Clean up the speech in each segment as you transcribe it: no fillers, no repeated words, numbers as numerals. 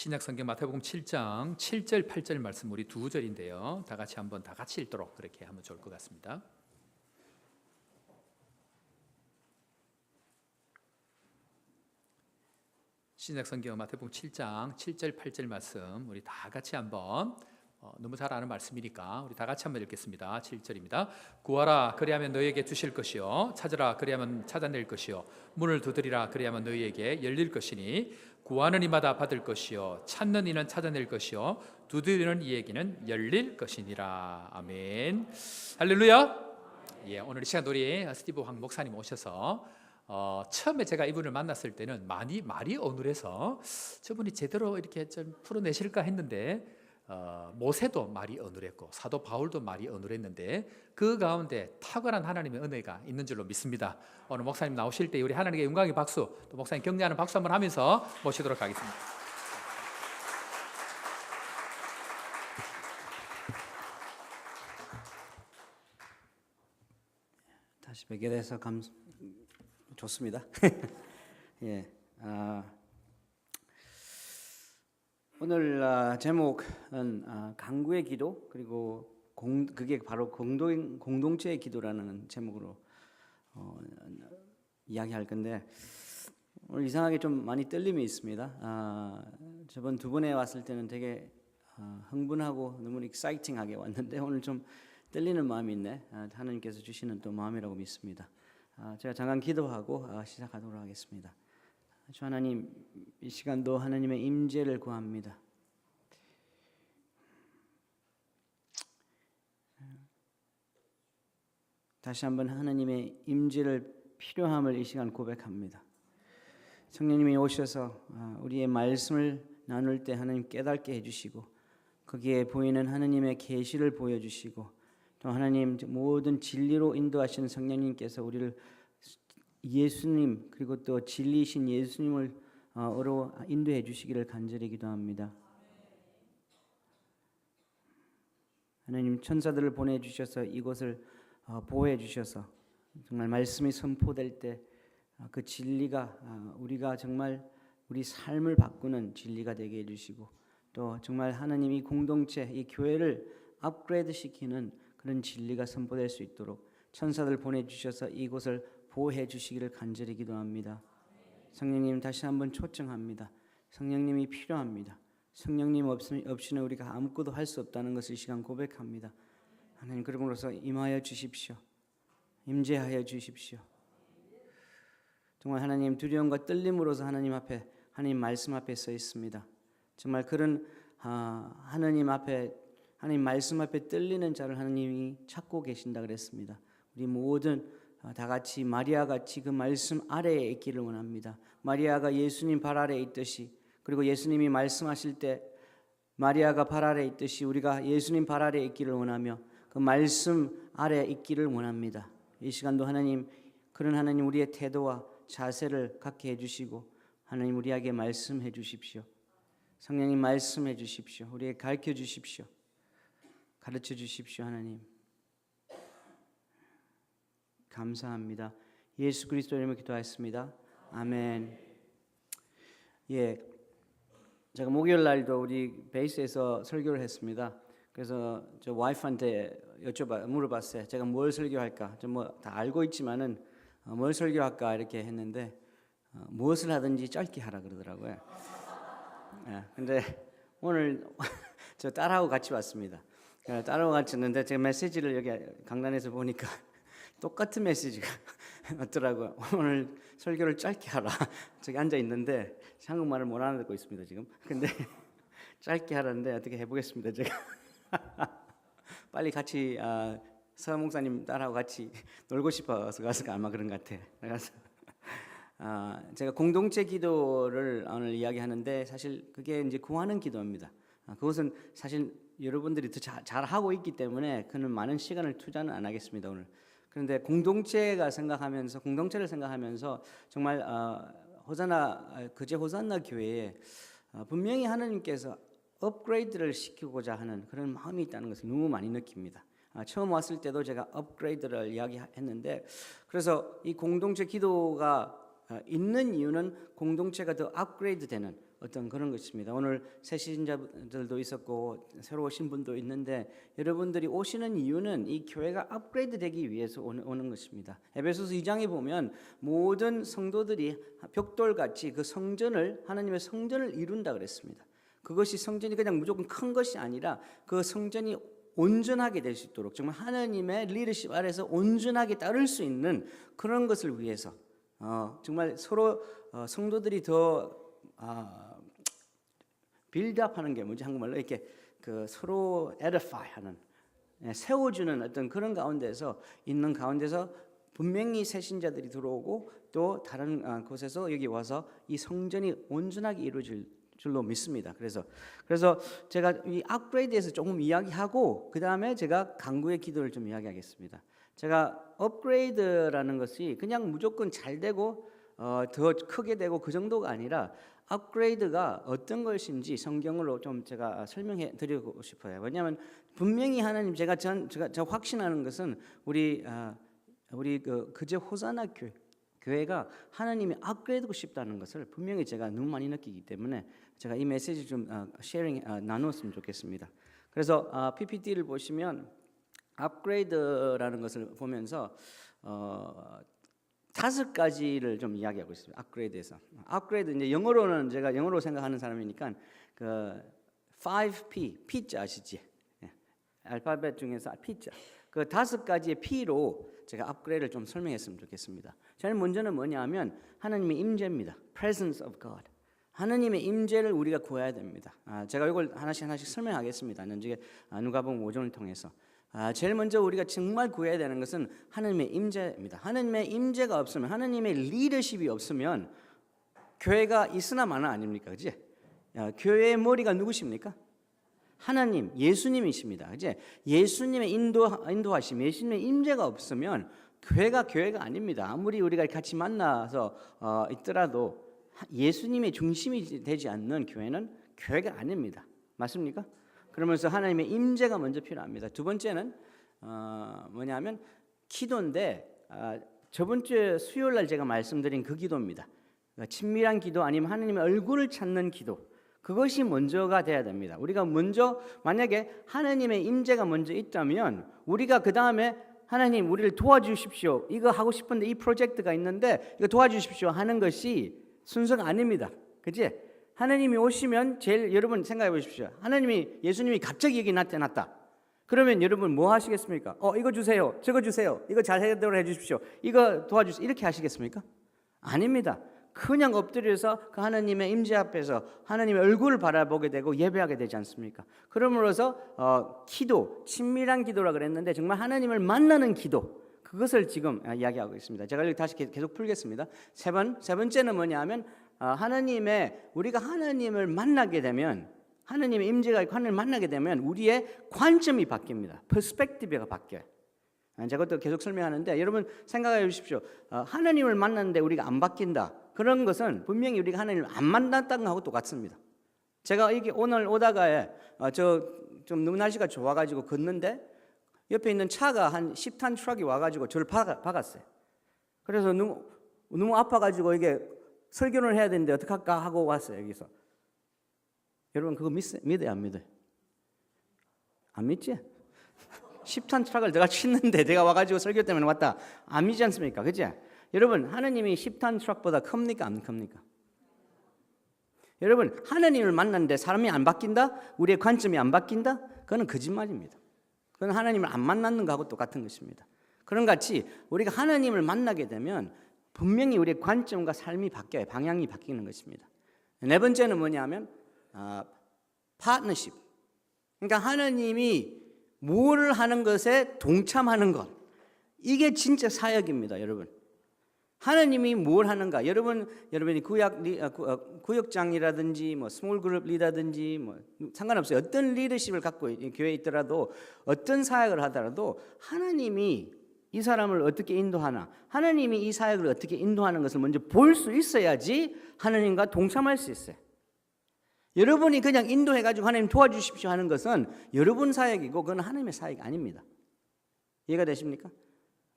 신약 성경 마태복음 7장 7절 8절 말씀 우리 두 절인데요. 다 같이 읽도록 그렇게 하면 좋을 것 같습니다. 신약 성경 마태복음 7장 7절 8절 말씀 우리 다 같이 한번 너무 잘 아는 말씀이니까 우리 다 같이 한번 읽겠습니다. 7절입니다. 구하라 그리하면 너희에게 주실 것이요 찾으라 그리하면 찾아낼 것이요 문을 두드리라 그리하면 너희에게 열릴 것이니 구하는 이마다 받을 것이요 찾는 이는 찾아낼 것이요 두드리는 이에게는 열릴 것이니라. 아멘. 할렐루야. 예, 오늘 이 시간 우리 스티브 황 목사님 오셔서 처음에 제가 이분을 만났을 때는 말이 어눌해서 저분이 제대로 이렇게 좀 풀어내실까 했는데 모세도 말이 어눌했고 사도 바울도 말이 어눌했는데 그 가운데 탁월한 하나님의 은혜가 있는 줄로 믿습니다. 오늘 목사님 나오실 때 우리 하나님께 영광의 박수, 또 목사님 격려하는 박수 한번 하면서 모시도록 하겠습니다. 다시 뵙게 돼서 좋습니다. 예, 오늘 제목은 강구의 기도, 그리고 그게 바로 공동체의 기도라는 제목으로 이야기할 건데, 오늘 이상하게 좀 많이 떨림이 있습니다. 저번 두 번에 왔을 때는 되게 흥분하고 너무 익사이팅하게 왔는데 오늘 좀 떨리는 마음이 있네. 하나님께서 주시는 또 마음이라고 믿습니다. 제가 잠깐 기도하고 시작하도록 하겠습니다. 주 하나님, 이 시간도 하나님의 임재를 구합니다. 다시 한번 하나님의 임재를 필요함을 이 시간 고백합니다. 성령님이 오셔서 우리의 말씀을 나눌 때 하나님 깨닫게 해주시고 거기에 보이는 하나님의 계시를 보여주시고 또 하나님 모든 진리로 인도하시는 성령님께서 우리를 예수님 그리고 또 진리이신 예수님을 어로 인도해 주시기를 간절히 기도합니다. 하나님 천사들을 보내주셔서 이곳을 보호해 주셔서 정말 말씀이 선포될 때 그 진리가 우리가 정말 우리 삶을 바꾸는 진리가 되게 해주시고 또 정말 하나님이 공동체 이 교회를 업그레이드 시키는 그런 진리가 선포될 수 있도록 천사들 보내주셔서 이곳을 보호해 주시기를 간절히 기도합니다. 성령님 다시 한번 초청합니다. 성령님이 필요합니다. 성령님 없이는 우리가 아무것도 할 수 없다는 것을 이 시간 고백합니다. 하나님 그러므로서 임하여 주십시오. 임재하여 주십시오. 정말 하나님 두려움과 떨림으로서 하나님 앞에 하나님 말씀 앞에 서 있습니다. 정말 그런 하나님 앞에 하나님 말씀 앞에 떨리는 자를 하나님이 찾고 계신다 그랬습니다. 우리 모든 다 같이 마리아 같이 그 말씀 아래에 있기를 원합니다. 마리아가 예수님 발 아래에 있듯이 그리고 예수님이 말씀하실 때 마리아가 발 아래에 있듯이 우리가 예수님 발 아래에 있기를 원하며 그 말씀 아래에 있기를 원합니다. 이 시간도 하나님 그런 하나님 우리의 태도와 자세를 갖게 해주시고 하나님 우리에게 말씀해 주십시오. 성령님 말씀해 주십시오. 우리에게 가르쳐 주십시오. 가르쳐 주십시오. 하나님 감사합니다. 예수 그리스도 이름으로 기도하였습니다. 아멘. 예, 제가 목요일 날도 우리 베이스에서 설교를 했습니다. 그래서 저 와이프한테 물어봤어요. 제가 뭘 설교할까? 좀 뭐 다 알고 있지만은 뭘 설교할까 이렇게 했는데 무엇을 하든지 짧게 하라 그러더라고요. 예, 근데 오늘 저 딸하고 같이 왔습니다. 딸하고 같이 왔는데 제가 메시지를 여기 강단에서 보니까 똑같은 메시지가 왔더라고요. 오늘 설교를 짧게 하라. 저기 앉아 있는데 한국말을 못 알아듣고 있습니다 지금. 근데 짧게 하라는데 어떻게 해보겠습니다 제가. 빨리 같이 서 목사님 딸하고 같이 놀고 싶어서 가서 아마 그런 것 같아. 그래서 제가 공동체 기도를 오늘 이야기하는데 사실 그게 이제 구하는 기도입니다. 그것은 사실 여러분들이 더 잘 하고 있기 때문에 그는 많은 시간을 투자는 안 하겠습니다 오늘. 그런데 공동체를 생각하면서 정말 그제 호산나 교회에 분명히 하나님께서 업그레이드를 시키고자 하는 그런 마음이 있다는 것을 너무 많이 느낍니다. 처음 왔을 때도 제가 업그레이드를 이야기했는데 그래서 이 공동체 기도가 있는 이유는 공동체가 더 업그레이드되는 어떤 그런 것입니다. 오늘 새 신자들도 있었고 새로 오신 분도 있는데 여러분들이 오시는 이유는 이 교회가 업그레이드되기 위해서 오는 것입니다. 에베소서 2장에 보면 모든 성도들이 벽돌같이 그 성전을 하나님의 성전을 이룬다 그랬습니다. 그것이 성전이 그냥 무조건 큰 것이 아니라 그 성전이 온전하게 될 수 있도록 정말 하나님의 리더십 아래서 온전하게 따를 수 있는 그런 것을 위해서 정말 서로 성도들이 더 빌드업하는 게 뭐지 한국말로 이렇게 그 서로 edify하는 세워주는 어떤 그런 가운데서 있는 가운데서 분명히 새 신자들이 들어오고 또 다른 곳에서 여기 와서 이 성전이 온전하게 이루어질 줄로 믿습니다. 그래서 제가 이 업그레이드에서 조금 이야기하고 그 다음에 제가 간구의 기도를 좀 이야기하겠습니다. 제가 업그레이드라는 것이 그냥 무조건 잘 되고 더 크게 되고 그 정도가 아니라 업그레이드가 어떤 것인지 성경으로 좀 제가 설명해 드리고 싶어요. 왜냐하면 분명히 하나님 제가 확신하는 것은 우리 그제 호사나 교회가 하나님이 업그레이드고 싶다는 것을 분명히 제가 너무 많이 느끼기 때문에 제가 이 메시지 좀 쉐어링 나누었으면 좋겠습니다. 그래서 PPT를 보시면 업그레이드라는 것을 보면서 5가지를 좀 이야기하고 있습니다. 업그레이드에서 업그레이드 이제 영어로는 제가 영어로 생각하는 사람이니까 그 5P P자 아시지? 알파벳 중에서 P자 그 5가지의 P로 제가 업그레이드를 좀 설명했으면 좋겠습니다. 제일 먼저는 뭐냐면 하나님의 임재입니다. Presence of God. 하나님의 임재를 우리가 구해야 됩니다. 제가 이걸 하나씩 설명하겠습니다. 나중에 누가복음 5장을 통해서. 제일 먼저 우리가 정말 구해야 되는 것은 하나님의 임재입니다. 하나님의 임재가 없으면 하나님의 리더십이 없으면 교회가 있으나 마나 아닙니까? 그지? 교회의 머리가 누구십니까? 하나님, 예수님이십니다. 그지? 예수님의 인도하심, 예수님의 임재가 없으면 교회가 아닙니다. 아무리 우리가 같이 만나서 있더라도 예수님의 중심이 되지 않는 교회는 교회가 아닙니다. 맞습니까? 그러면서 하나님의 임재가 먼저 필요합니다. 두 번째는 뭐냐면 기도인데 저번 주에 수요일 날 제가 말씀드린 그 기도입니다. 친밀한 기도 아니면 하나님의 얼굴을 찾는 기도. 그것이 먼저가 돼야 됩니다. 우리가 먼저 만약에 하나님의 임재가 먼저 있다면 우리가 그 다음에 하나님 우리를 도와주십시오. 이거 하고 싶은데 이 프로젝트가 있는데 이거 도와주십시오 하는 것이 순서가 아닙니다. 그치? 하나님이 오시면 제일 여러분 생각해 보십시오. 예수님이 갑자기 여기 나타났다. 그러면 여러분 뭐 하시겠습니까? 이거 주세요. 저거 주세요. 이거 잘 해결해 주십시오. 이거 도와주십시오. 이렇게 하시겠습니까? 아닙니다. 그냥 엎드려서 그 하나님의 임재 앞에서 하나님의 얼굴을 바라보게 되고 예배하게 되지 않습니까? 그러므로서 기도, 친밀한 기도라 그랬는데 정말 하나님을 만나는 기도 그것을 지금 이야기하고 있습니다. 제가 여기 다시 계속 풀겠습니다. 세 번째는 뭐냐면 우리가 하나님을 만나게 되면 하나님의 임재가 있고 하나님을 만나게 되면 우리의 관점이 바뀝니다. 퍼스펙티브가 바뀌어요. 제가 또 계속 설명하는데 여러분 생각해 주십시오. 하나님을 만났는데 우리가 안 바뀐다. 그런 것은 분명히 우리가 하나님을 안 만났다는 것하고 똑같습니다. 제가 이게 오늘 오다가 좀 너무 날씨가 좋아가지고 걷는데 옆에 있는 차가 한 10톤 트럭이 와가지고 저를 박았어요. 그래서 너무 아파가지고 이게 설교를 해야 되는데 어떡할까 하고 왔어요. 여기서. 여러분 그거 믿어요 안 믿어요? 안 믿지? 10톤 트럭을 내가 쳤는데 내가 와가지고 설교 때문에 왔다. 안 믿지 않습니까? 그치? 여러분 하나님이 10톤 트럭보다 큽니까 안 큽니까? 여러분 하나님을 만났는데 사람이 안 바뀐다? 우리의 관점이 안 바뀐다? 그건 거짓말입니다. 그건 하나님을 안 만나는 것하고 똑같은 것입니다. 그런 같이 우리가 하나님을 만나게 되면 분명히 우리의 관점과 삶이 바뀌어요. 방향이 바뀌는 것입니다. 네 번째는 뭐냐면 파트너십. 그러니까 하나님이 뭐를 하는 것에 동참하는 것. 이게 진짜 사역입니다, 여러분. 하나님이 뭘 하는가? 여러분이 구역장이라든지 뭐 스몰 그룹 리더든지 뭐 상관없어요. 어떤 리더십을 갖고 교회에 있더라도 어떤 사역을 하더라도 하나님이 이 사람을 어떻게 인도하나, 하나님이 이 사역을 어떻게 인도하는 것을 먼저 볼 수 있어야지 하나님과 동참할 수 있어요. 여러분이 그냥 인도해가지고 하나님 도와주십시오 하는 것은 여러분 사역이고 그건 하나님의 사역이 아닙니다. 이해가 되십니까?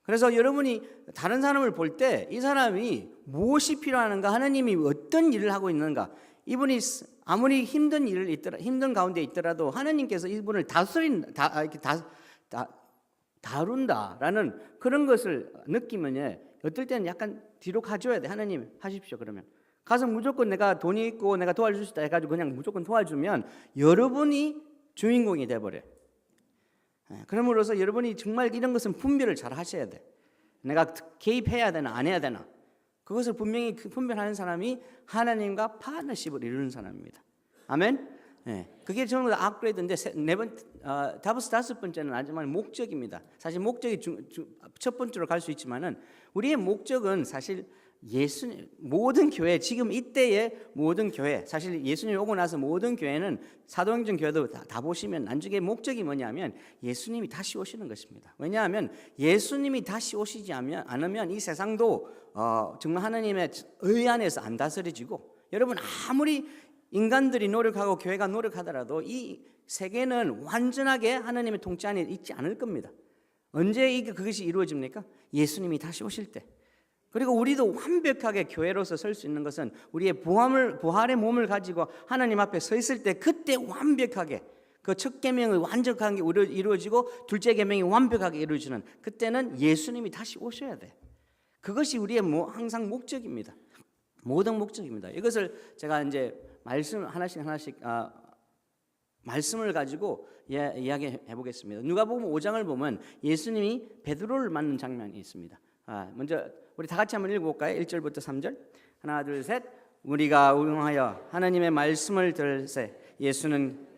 그래서 여러분이 다른 사람을 볼 때 이 사람이 무엇이 필요한가, 하나님이 어떤 일을 하고 있는가, 이분이 아무리 힘든 가운데 있더라도 하나님께서 이분을 다룬다라는 그런 것을 느끼면 어떨 때는 약간 뒤로 가줘야 돼. 하나님 하십시오. 그러면 가서 무조건 내가 돈이 있고 내가 도와줄 수 있다 해가지고 그냥 무조건 도와주면 여러분이 주인공이 돼버려요. 그러므로서 여러분이 정말 이런 것은 분별을 잘 하셔야 돼. 내가 개입해야 되나 안 해야 되나, 그것을 분명히 분별하는 사람이 하나님과 파트너십을 이루는 사람입니다. 아멘. 그게 전부 다 업그레이드인데 다섯 번째는 하지만 목적입니다. 사실 목적이 첫 번째로 갈 수 있지만은 우리의 목적은 사실 예수님, 모든 교회, 지금 이때의 모든 교회, 사실 예수님이 오고 나서 모든 교회는 사도행전 교회도 다 보시면 나중에 목적이 뭐냐면 예수님이 다시 오시는 것입니다. 왜냐하면 예수님이 다시 오시지 않으면 이 세상도 정말 하나님의 의 안에서 안 다스려지고, 여러분 아무리 인간들이 노력하고 교회가 노력하더라도 이 세계는 완전하게 하나님의 통치 안에 있지 않을 겁니다. 언제 그것이 이루어집니까? 예수님이 다시 오실 때. 그리고 우리도 완벽하게 교회로서 설 수 있는 것은 우리의 부활의 몸을 가지고 하나님 앞에 서 있을 때, 그때 완벽하게 그 첫 계명이 완벽하게 이루어지고 둘째 계명이 완벽하게 이루어지는 그때는 예수님이 다시 오셔야 돼. 그것이 우리의 항상 목적입니다. 모든 목적입니다. 이것을 제가 이제 말씀 하나씩 말씀을 가지고 이야기해 보겠습니다. 누가복음 5장을 보면 예수님이 베드로를 만난 장면이 있습니다. 먼저 우리 다 같이 한번 읽어볼까요? 1절부터 3절. 하나 둘 셋. 우리가 응하여 하나님의 말씀을 들으세. 예수는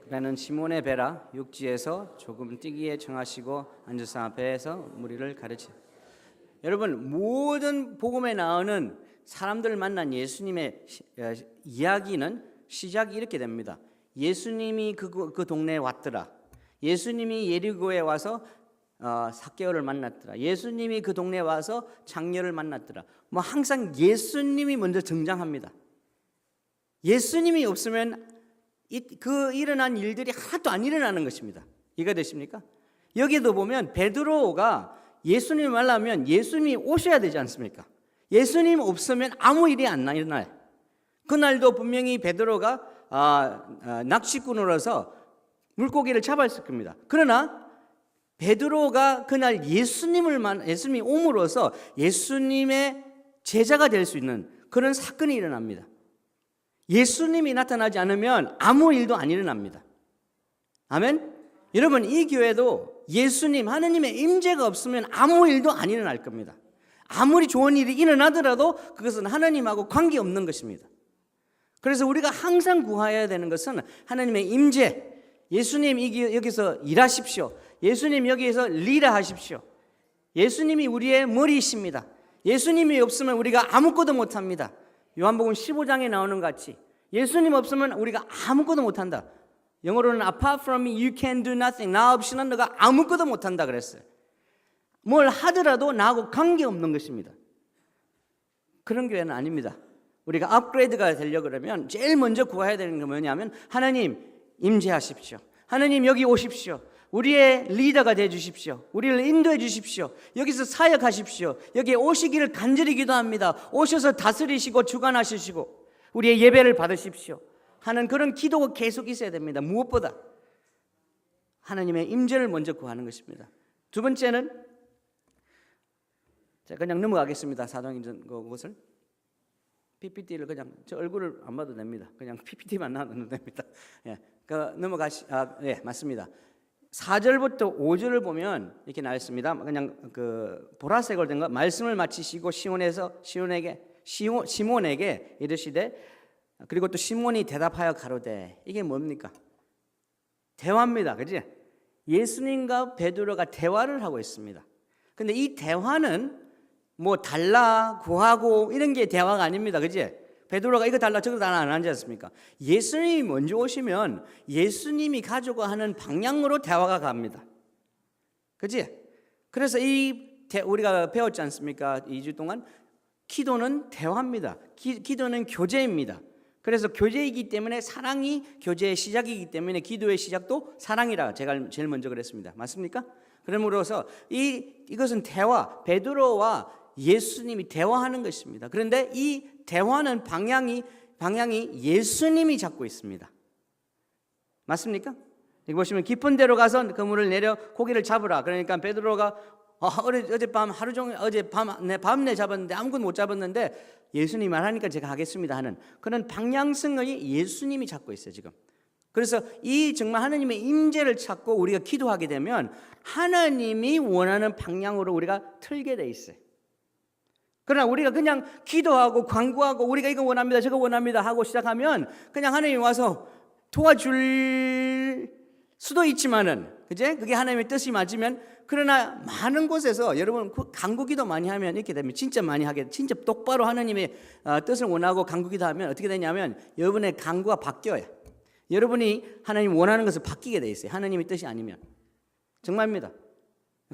그는 시몬의 배라 육지에서 조금 뛰기에 정하시고 앉으사 배에서 무리를 가르치. 여러분, 모든 복음에 나오는 사람들을 만난 예수님의 이야기는 시작이 이렇게 됩니다. 예수님이 그 동네에 왔더라. 예수님이 예리고에 와서 삭개오를 만났더라. 예수님이 그 동네에 와서 장녀를 만났더라. 항상 예수님이 먼저 등장합니다. 예수님이 없으면 그 일어난 일들이 하나도 안 일어나는 것입니다. 이해가 되십니까? 여기도 보면 베드로가 예수님을 만나면 예수님이 오셔야 되지 않습니까? 예수님 없으면 아무 일이 안 일어나요. 그날도 분명히 베드로가 낚시꾼으로서 물고기를 잡았을 겁니다. 그러나 베드로가 그날 예수님이 옴으로써 예수님의 제자가 될 수 있는 그런 사건이 일어납니다. 예수님이 나타나지 않으면 아무 일도 안 일어납니다. 아멘? 여러분, 이 교회도 예수님, 하나님의 임재가 없으면 아무 일도 안 일어날 겁니다. 아무리 좋은 일이 일어나더라도 그것은 하나님하고 관계없는 것입니다. 그래서 우리가 항상 구해야 되는 것은 하나님의 임재. 예수님 여기서 일하십시오. 예수님 여기에서 리더하십시오. 예수님이 우리의 머리이십니다. 예수님이 없으면 우리가 아무것도 못합니다. 요한복음 15장에 나오는 것 같이 예수님 없으면 우리가 아무것도 못한다. 영어로는 apart from me you can do nothing. 나 없이는 너가 아무것도 못한다 그랬어요. 뭘 하더라도 나하고 관계없는 것입니다. 그런 교회는 아닙니다. 우리가 업그레이드가 되려고 그러면 제일 먼저 구해야 되는 게 뭐냐면 하나님 임재하십시오. 하나님 여기 오십시오. 우리의 리더가 되어 주십시오. 우리를 인도해 주십시오. 여기서 사역하십시오. 여기에 오시기를 간절히 기도합니다. 오셔서 다스리시고 주관하시고 우리의 예배를 받으십시오 하는 그런 기도가 계속 있어야 됩니다. 무엇보다 하나님의 임재를 먼저 구하는 것입니다. 두 번째는 자 그냥 넘어가겠습니다. 사도행전 그것을 PPT를 그냥 저 얼굴을 안 봐도 됩니다. 그냥 PPT만 나눠도 됩니다. 맞습니다. 4절부터 5절을 보면 이렇게 나와 있습니다. 그냥 그 보라색으로 된 거 말씀을 마치시고 시몬에게 이르시되 그리고 또 시몬이 대답하여 가로되 이게 뭡니까? 대화입니다. 그지? 예수님과 베드로가 대화를 하고 있습니다. 근데 이 대화는 뭐 달라 구하고 이런 게 대화가 아닙니다. 그지? 베드로가 이거 달라 저거 달라 안 하지 않습니까? 예수님이 먼저 오시면 예수님이 가지고 하는 방향으로 대화가 갑니다. 그지? 그래서 우리가 배웠지 않습니까? 2주 동안 기도는 대화입니다. 기도는 교제입니다. 그래서 교제이기 때문에 사랑이 교제의 시작이기 때문에 기도의 시작도 사랑이라 제가 제일 먼저 그랬습니다. 맞습니까? 그러므로서 이것은 대화, 베드로와 예수님이 대화하는 것입니다. 그런데 이 대화는 방향이 예수님이 잡고 있습니다. 맞습니까? 여기 보시면 깊은 데로 가서 그물을 내려 고기를 잡으라. 그러니까 베드로가 어젯밤 하루 종일 밤내 잡았는데 아무것도 못 잡았는데 예수님이 말하니까 제가 하겠습니다 하는 그런 방향성을 예수님이 잡고 있어요 지금. 그래서 이 정말 하나님의 임재를 찾고 우리가 기도하게 되면 하나님이 원하는 방향으로 우리가 틀게 돼 있어요. 그러나 우리가 그냥 기도하고 간구하고 우리가 이거 원합니다 저거 원합니다 하고 시작하면 그냥 하나님이 와서 도와줄 수도 있지만은 그게 하나님의 뜻이 맞으면 그러나 많은 곳에서 여러분 간구기도 많이 하면 이렇게 되면 진짜 많이 하게 진짜 똑바로 하나님의 뜻을 원하고 간구기도 하면 어떻게 되냐면 여러분의 간구가 바뀌어요. 여러분이 하나님 원하는 것을 바뀌게 돼 있어요. 하나님의 뜻이 아니면 정말입니다.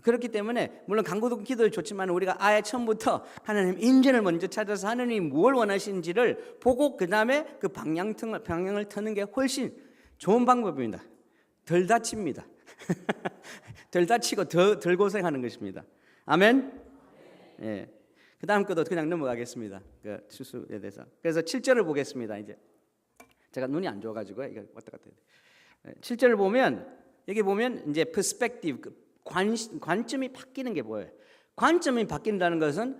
그렇기 때문에 물론 간구도 기도도 좋지만 우리가 아예 처음부터 하나님 임재를 먼저 찾아서 하나님이 뭘 원하시는지를 보고 그 다음에 그 방향을 트는 게 훨씬 좋은 방법입니다. 덜 다칩니다. 덜 다치고 덜 고생하는 것입니다. 아멘. 예. 그 다음 것도 그냥 넘어가겠습니다. 그 수수에 대해서. 그래서 7절을 보겠습니다. 이제 제가 눈이 안 좋아가지고 이거 왔다 갔다 해요. 7절을 보면 여기 보면 이제 perspective 관점이 바뀌는 게 뭐예요? 관점이 바뀐다는 것은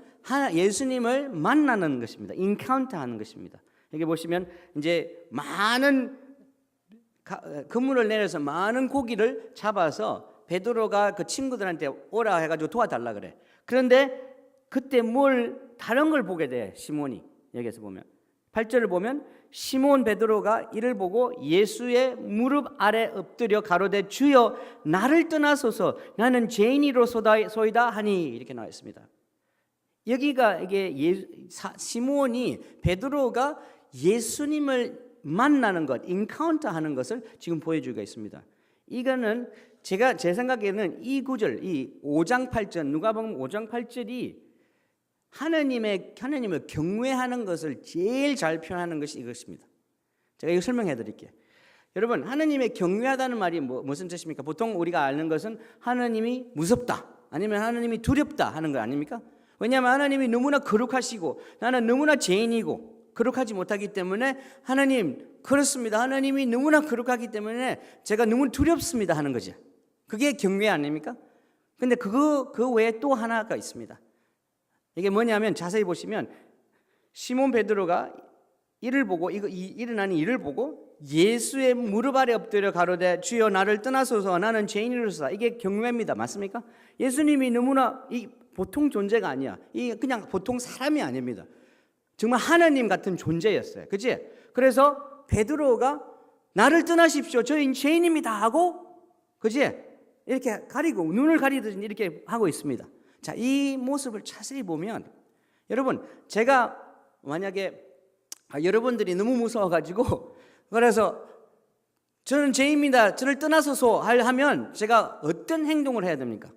예수님을 만나는 것입니다. 인카운트하는 것입니다. 여기 보시면 이제 많은 그물을 내려서 많은 고기를 잡아서 베드로가 그 친구들한테 오라 해가지고 도와달라 그래. 그런데 그때 다른 걸 보게 돼 시몬이. 여기서 보면 8절을 보면 시몬 베드로가 이를 보고 예수의 무릎 아래 엎드려 가로되 주여 나를 떠나소서 나는 죄인이로소이다 하니 이렇게 나와 있습니다. 여기가 이게 시몬이 베드로가 예수님을 만나는 것, 인카운터하는 것을 지금 보여주고 있습니다. 이거는 제 생각에는 이 구절, 이 5장 8절 누가복음 5장 8절이 하나님을 경외하는 것을 제일 잘 표현하는 것이 이것입니다. 제가 이거 설명해 드릴게요. 여러분 하나님의 경외하다는 말이 무슨 뜻입니까? 보통 우리가 아는 것은 하나님이 무섭다 아니면 하나님이 두렵다 하는 거 아닙니까? 왜냐하면 하나님이 너무나 거룩하시고 나는 너무나 죄인이고 거룩하지 못하기 때문에 하나님 그렇습니다. 하나님이 너무나 거룩하기 때문에 제가 너무 두렵습니다 하는 거죠. 그게 경외 아닙니까? 근데 그 외에 또 하나가 있습니다. 이게 뭐냐면 자세히 보시면 시몬 베드로가 이를 보고 일어나는 일을 보고 예수의 무릎 아래 엎드려 가로되 주여 나를 떠나소서 나는 죄인이로소이다. 이게 경외입니다. 맞습니까? 예수님이 너무나 보통 존재가 아니야. 그냥 보통 사람이 아닙니다. 정말 하나님 같은 존재였어요. 그치? 그래서 베드로가 나를 떠나십시오. 저희 죄인입니다 하고 그치? 이렇게 가리고 눈을 가리듯이 이렇게 하고 있습니다. 자, 이 모습을 자세히 보면 여러분 제가 만약에 여러분들이 너무 무서워가지고 그래서 저는 죄인입니다. 저를 떠나소서 하면 제가 어떤 행동을 해야 됩니까?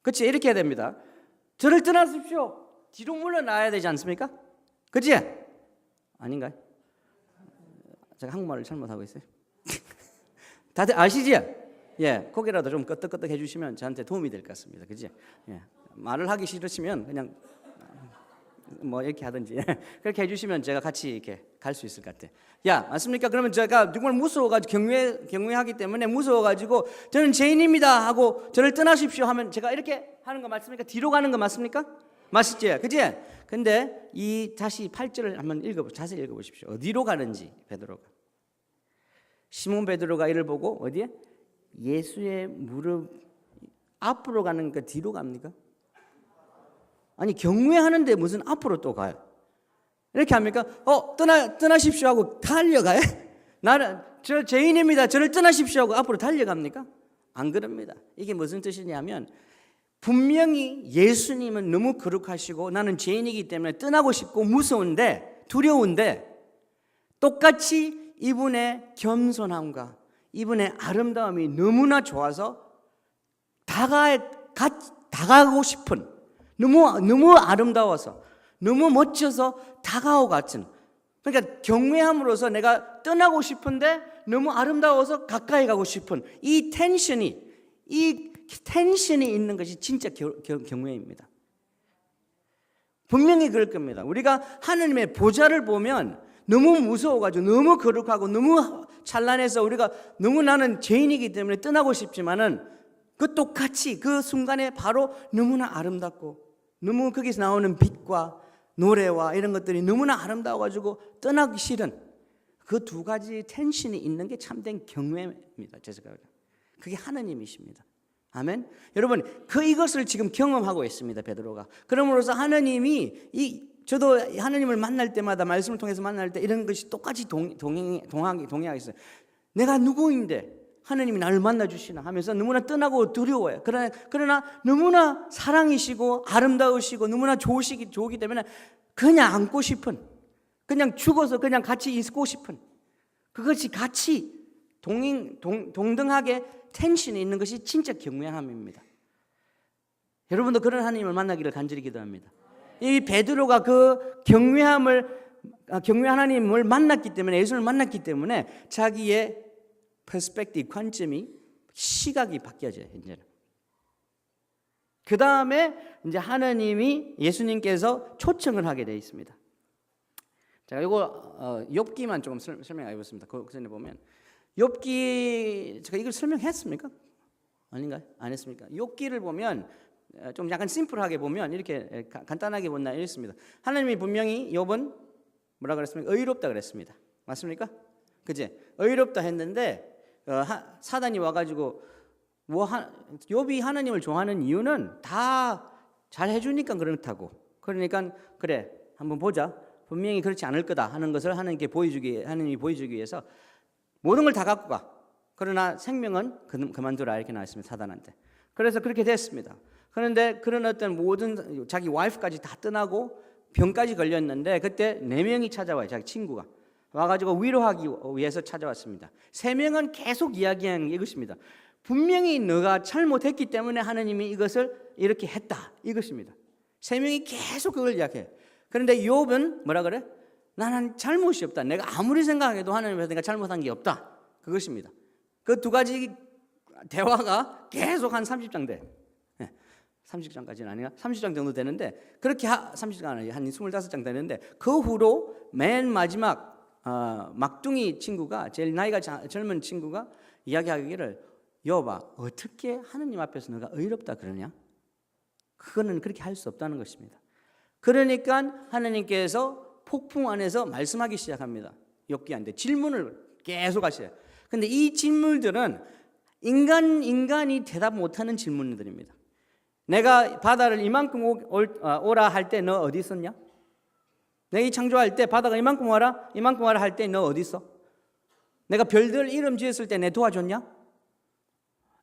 그치? 이렇게 해야 됩니다. 저를 떠나십시오. 뒤로 물러나야 되지 않습니까? 그치? 아닌가요? 제가 한국말을 잘못하고 있어요. 다들 아시지? 예, 거기라도 좀 끄떡끄떡 해주시면 저한테 도움이 될 것 같습니다. 그치? 예, 말을 하기 싫으시면 그냥 이렇게 하든지 그렇게 해주시면 제가 같이 이렇게 갈 수 있을 것 같아요. 야, 맞습니까? 그러면 제가 정말 무서워가지고 경외하기 때문에 무서워가지고 저는 죄인입니다 하고 저를 떠나십시오 하면 제가 이렇게 하는 거 맞습니까? 뒤로 가는 거 맞습니까? 맞죠? 그치? 근데 다시 8절을 한번 자세히 읽어보십시오. 어디로 가는지 베드로가. 시몬 베드로가 이를 보고 어디에? 예수의 무릎 앞으로 가는 거 뒤로 갑니까? 아니 경외하는데 무슨 앞으로 또 가요? 이렇게 합니까? 떠나십시오 하고 달려가요? 저 죄인입니다. 저를 떠나십시오 하고 앞으로 달려갑니까? 안 그럽니다. 이게 무슨 뜻이냐면 분명히 예수님은 너무 거룩하시고 나는 죄인이기 때문에 떠나고 싶고 무서운데 두려운데 똑같이 이분의 겸손함과 이분의 아름다움이 너무나 좋아서 다가가고 싶은 너무 아름다워서 너무 멋져서 다가오고 같은 그러니까 경외함으로써 내가 떠나고 싶은데 너무 아름다워서 가까이 가고 싶은 이 텐션이 있는 것이 진짜 경외입니다. 분명히 그럴 겁니다. 우리가 하나님의 보좌를 보면 너무 무서워가지고 너무 거룩하고 너무 찬란해서 우리가 너무 나는 죄인이기 때문에 떠나고 싶지만은 그 똑같이 그 순간에 바로 너무나 아름답고 너무 거기서 나오는 빛과 노래와 이런 것들이 너무나 아름다워가지고 떠나기 싫은 그 두 가지 텐션이 있는 게 참된 경외입니다. 제 생각에 그게 하나님이십니다. 아멘. 여러분 이것을 지금 경험하고 있습니다. 베드로가. 그러므로서 하나님이 저도 하나님을 만날 때마다 말씀을 통해서 만날 때 이런 것이 똑같이 동의하겠어요. 내가 누구인데 하나님이 나를 만나 주시나 하면서 너무나 떠나고 두려워요. 그러나 너무나 사랑이시고 아름다우시고 너무나 좋기 때문에 그냥 안고 싶은, 그냥 죽어서 그냥 같이 있고 싶은, 그것이 같이 동등하게 텐션이 있는 것이 진짜 경외함입니다. 여러분도 그런 하나님을 만나기를 간절히 기도합니다. 이 베드로가 그 경외 하나님을 만났기 때문에, 예수를 만났기 때문에 자기의 퍼스펙티브, 관점이, 시각이 바뀌어져요. 이제는. 그 다음에 이제 하나님이, 예수님께서 초청을 하게 되어 있습니다. 제가 이거 욥기만 조금 설명해 보겠습니다. 그 전에 보면 욥기, 제가 이걸 설명했습니까? 아닌가요? 안 했습니까? 욥기를 보면 좀 약간 심플하게 보면 이렇게 간단하게 본다 이랬습니다. 하나님이 분명히 욥은 뭐라 그랬습니까? 의롭다 그랬습니다. 맞습니까? 그제 의롭다 했는데 사단이 와가지고 욥이 하나님을 좋아하는 이유는 다 잘 해주니까 그렇다고. 그러니까 그래 한번 보자. 분명히 그렇지 않을 거다 하는 것을 하나님이 보여주기 위해서 모든 걸 다 갖고 가. 그러나 생명은 그만두라 이렇게 나왔습니다. 사단한테. 그래서 그렇게 됐습니다. 그런데 그런 어떤 모든 자기 와이프까지 다 떠나고 병까지 걸렸는데 그때 4명이 찾아와요. 자기 친구가 와가지고 위로하기 위해서 찾아왔습니다. 3명은 계속 이야기하는 게 이것입니다. 분명히 너가 잘못했기 때문에 하나님이 이것을 이렇게 했다 이것입니다. 3명이 계속 그걸 이야기해요. 그런데 욥은 뭐라 그래? 나는 잘못이 없다. 내가 아무리 생각해도 하나님께서 내가 잘못한 게 없다. 그것입니다. 그 두 가지 대화가 계속 한 30장 돼. 30장까지는 아니야. 30장 정도 되는데 그렇게 30장 아니야. 한 25장 되는데 그 후로 맨 마지막 막둥이 친구가 제일 나이가 젊은 친구가 이야기하기를 욥아 어떻게 하느님 앞에서 너가 의롭다 그러냐? 그거는 그렇게 할 수 없다는 것입니다. 그러니까 하나님께서 폭풍 안에서 말씀하기 시작합니다. 욥기한테 질문을 계속 하셔요. 근데 이 질문들은 인간이 대답 못하는 질문들입니다. 내가 바다를 이만큼 오라 할 때 너 어디 있었냐? 내가 이 창조할 때 바다가 이만큼 와라 할 때 너 어디 있어? 내가 별들 이름 지었을 때 내 도와줬냐?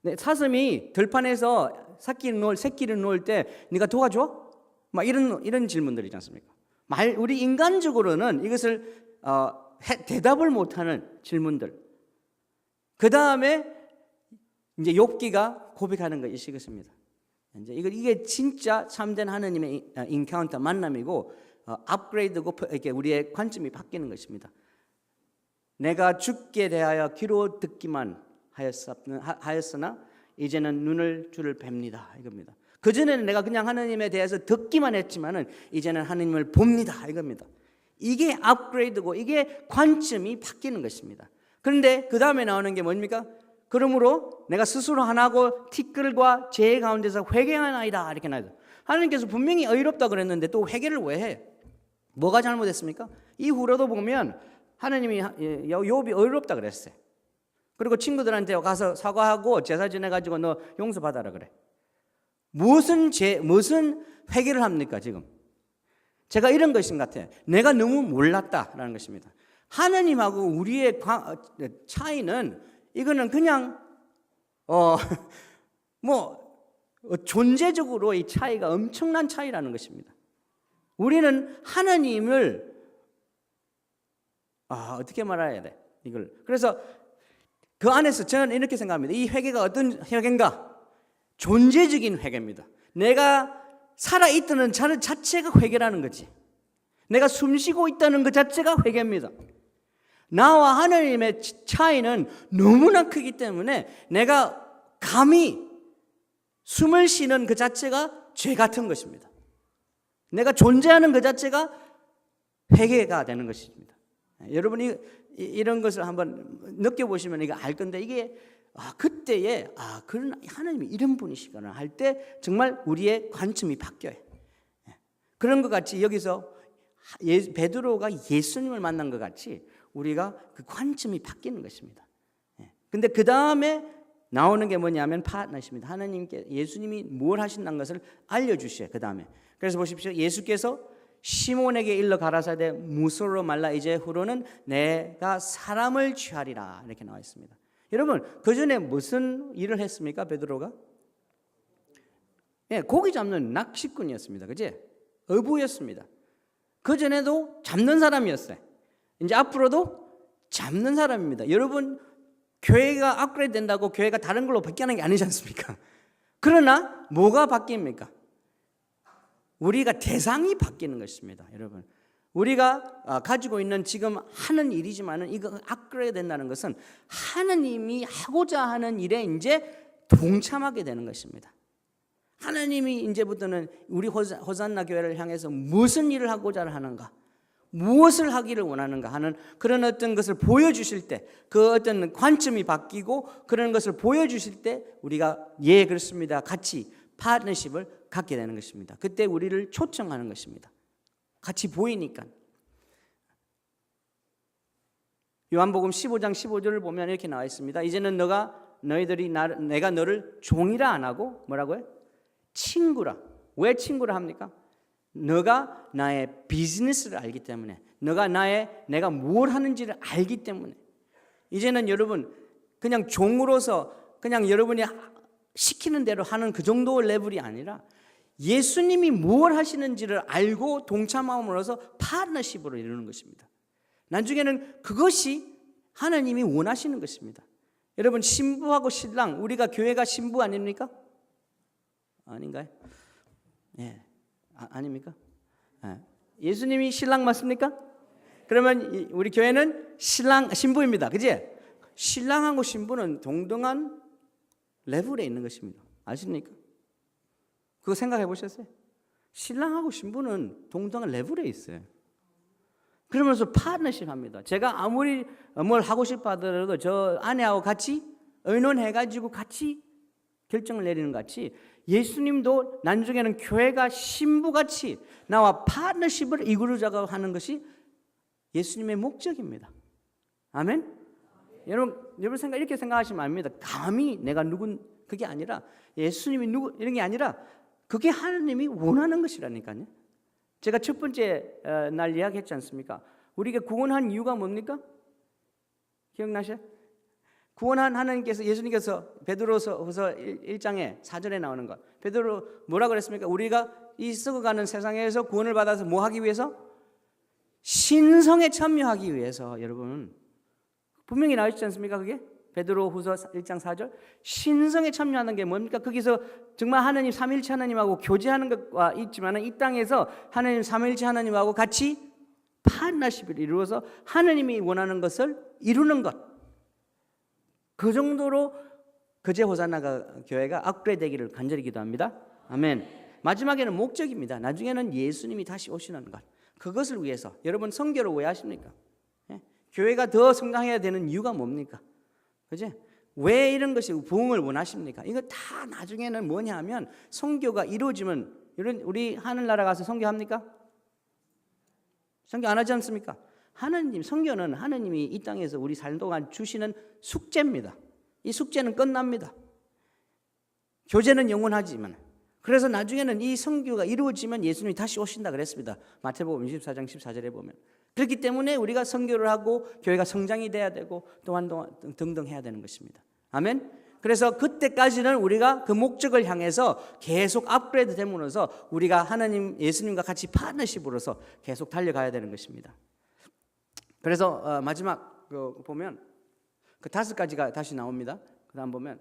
내 사슴이 들판에서 새끼를 놓을 때 네가 도와줘? 막 이런 질문들이지 않습니까? 우리 인간적으로는 이것을 대답을 못하는 질문들. 그 다음에 이제 욥기가 고백하는 것이 이것입니다. 이제 이게 진짜 참된 하나님의 인카운터 만남이고 업그레이드고 이렇게 우리의 관점이 바뀌는 것입니다. 내가 죽게 대하여 귀로 듣기만 하였으나 이제는 눈을 주를 뵙니다 이겁니다. 그 전에는 내가 그냥 하나님에 대해서 듣기만 했지만은 이제는 하나님을 봅니다 이겁니다. 이게 업그레이드고 이게 관점이 바뀌는 것입니다. 그런데 그 다음에 나오는 게 뭡니까? 그러므로 내가 스스로 하나고 티끌과 죄 가운데서 회개하나이다 이렇게 나와요. 하나님께서 분명히 의롭다 그랬는데 또 회개를 왜 해? 뭐가 잘못했습니까? 이후로도 보면 하나님이 욥이 의롭다 그랬어요. 그리고 친구들한테 가서 사과하고 제사 지내가지고 너 용서받아라 그래. 무슨 회개를 합니까 지금? 제가 이런 것인 것 같아요. 내가 너무 몰랐다라는 것입니다. 하나님하고 우리의 차이는 이거는 그냥 존재적으로 이 차이가 엄청난 차이라는 것입니다. 우리는 하나님을 어떻게 말해야 돼? 이걸 그래서 그 안에서 저는 이렇게 생각합니다. 이 회개가 어떤 회개인가? 존재적인 회개입니다. 내가 살아있다는 자체가 회개라는 거지. 내가 숨쉬고 있다는 것 자체가 회개입니다. 나와 하나님의 차이는 너무나 크기 때문에 내가 감히 숨을 쉬는 그 자체가 죄 같은 것입니다. 내가 존재하는 그 자체가 회개가 되는 것입니다. 여러분이 이런 것을 한번 느껴보시면 이거 알 건데, 이게 그때에 그런 하나님이 이런 분이시구나 할 때 정말 우리의 관점이 바뀌어요. 그런 것 같이 여기서 베드로가 예수님을 만난 것 같이 우리가 그 관점이 바뀌는 것입니다. 근데 그 다음에 나오는 게 뭐냐면 파트너십니다. 하나님께 예수님이 뭘 하신다는 것을 알려주셔요. 그 다음에 그래서 보십시오. 예수께서 시몬에게 일러 가라사대 무소로 말라 이제 후로는 내가 사람을 취하리라 이렇게 나와 있습니다. 여러분 그 전에 무슨 일을 했습니까? 베드로가 고기 잡는 낚시꾼이었습니다. 그지? 어부였습니다. 그 전에도 잡는 사람이었어요. 이제 앞으로도 잡는 사람입니다. 여러분 교회가 업그레이드 된다고 교회가 다른 걸로 바뀌는 게 아니지 않습니까? 그러나 뭐가 바뀝니까? 우리가 대상이 바뀌는 것입니다. 여러분 우리가 가지고 있는 지금 하는 일이지만 이거 업그레이드 된다는 것은 하나님이 하고자 하는 일에 이제 동참하게 되는 것입니다. 하나님이 이제부터는 우리 호산나 교회를 향해서 무슨 일을 하고자 하는가, 무엇을 하기를 원하는가 하는 그런 어떤 것을 보여주실 때, 그 어떤 관점이 바뀌고 그런 것을 보여주실 때 우리가 그렇습니다 같이 파트너십을 갖게 되는 것입니다. 그때 우리를 초청하는 것입니다. 같이 보이니까. 요한복음 15장 15절을 보면 이렇게 나와 있습니다. 이제는 내가 너를 종이라 안 하고 뭐라고요? 친구라. 왜 친구라 합니까? 너가 나의 비즈니스를 알기 때문에, 내가 뭘 하는지를 알기 때문에. 이제는 여러분 그냥 종으로서 그냥 여러분이 시키는 대로 하는 그 정도 레벨이 아니라 예수님이 뭘 하시는지를 알고 동참함으로써 파트너십으로 이루는 것입니다. 나중에는 그것이 하나님이 원하시는 것입니다. 여러분 신부하고 신랑, 우리가 교회가 신부 아닙니까? 아닌가요? 아닙니까? 예수님이 신랑 맞습니까? 그러면 우리 교회는 신부입니다. 그지? 신랑하고 신부는 동등한 레벨에 있는 것입니다. 아십니까? 그거 생각해 보셨어요? 신랑하고 신부는 동등한 레벨에 있어요. 그러면서 파트너십 합니다. 제가 아무리 뭘 하고 싶어 하더라도 저 아내하고 같이 의논해가지고 같이 결정을 내리는 것 같이 예수님도 나중에는 교회가 신부같이 나와 파트너십을 이루자고 하는 것이 예수님의 목적입니다. 아멘? 여러분 생각 이렇게 생각하시면 안 됩니다. 감히 내가 그게 아니라 예수님이 이런 게 아니라 그게 하나님이 원하는 것이라니까요. 제가 첫 번째 날 이야기했지 않습니까? 우리가 구원한 이유가 뭡니까? 기억나셔요? 구원한 하나님께서, 예수님께서 베드로서 1장에 4절에 나오는 것, 베드로 뭐라고 그랬습니까? 우리가 이 썩어가는 세상에서 구원을 받아서 뭐 하기 위해서? 신성에 참여하기 위해서. 여러분 분명히 나와 있지 않습니까? 그게 베드로후서 1장 4절 신성에 참여하는 게 뭡니까? 거기서 정말 하나님 삼위일체 하나님하고 교제하는 것과 있지만 이 땅에서 하나님 삼위일체 하나님하고 같이 파트너십을 이루어서 하나님이 원하는 것을 이루는 것. 그 정도로 거제 호산나 교회가 업그레이드 되기를 간절히 기도합니다. 아멘. 마지막에는 목적입니다. 나중에는 예수님이 다시 오시는 것. 그것을 위해서. 여러분 선교를 왜 하십니까? 교회가 더 성장해야 되는 이유가 뭡니까? 그죠? 왜 이런 것이 부흥을 원하십니까? 이거 다 나중에는 뭐냐 하면 선교가 이루어지면 우리 하늘나라 가서 선교합니까? 선교 안 하지 않습니까? 선교는 하나님이 이 땅에서 우리 살 동안 주시는 숙제입니다. 이 숙제는 끝납니다. 교제는 영원하지만. 그래서 나중에는 이 선교가 이루어지면 예수님이 다시 오신다 그랬습니다. 마태복음 24장 14절에 보면. 그렇기 때문에 우리가 선교를 하고 교회가 성장이 돼야 되고 또한 등등 해야 되는 것입니다. 아멘. 그래서 그때까지는 우리가 그 목적을 향해서 계속 업그레이드 됨으로써 우리가 예수님과 같이 파트너십으로서 계속 달려가야 되는 것입니다. 그래서 마지막 보면 그 5가지가 다시 나옵니다. 그 다음 보면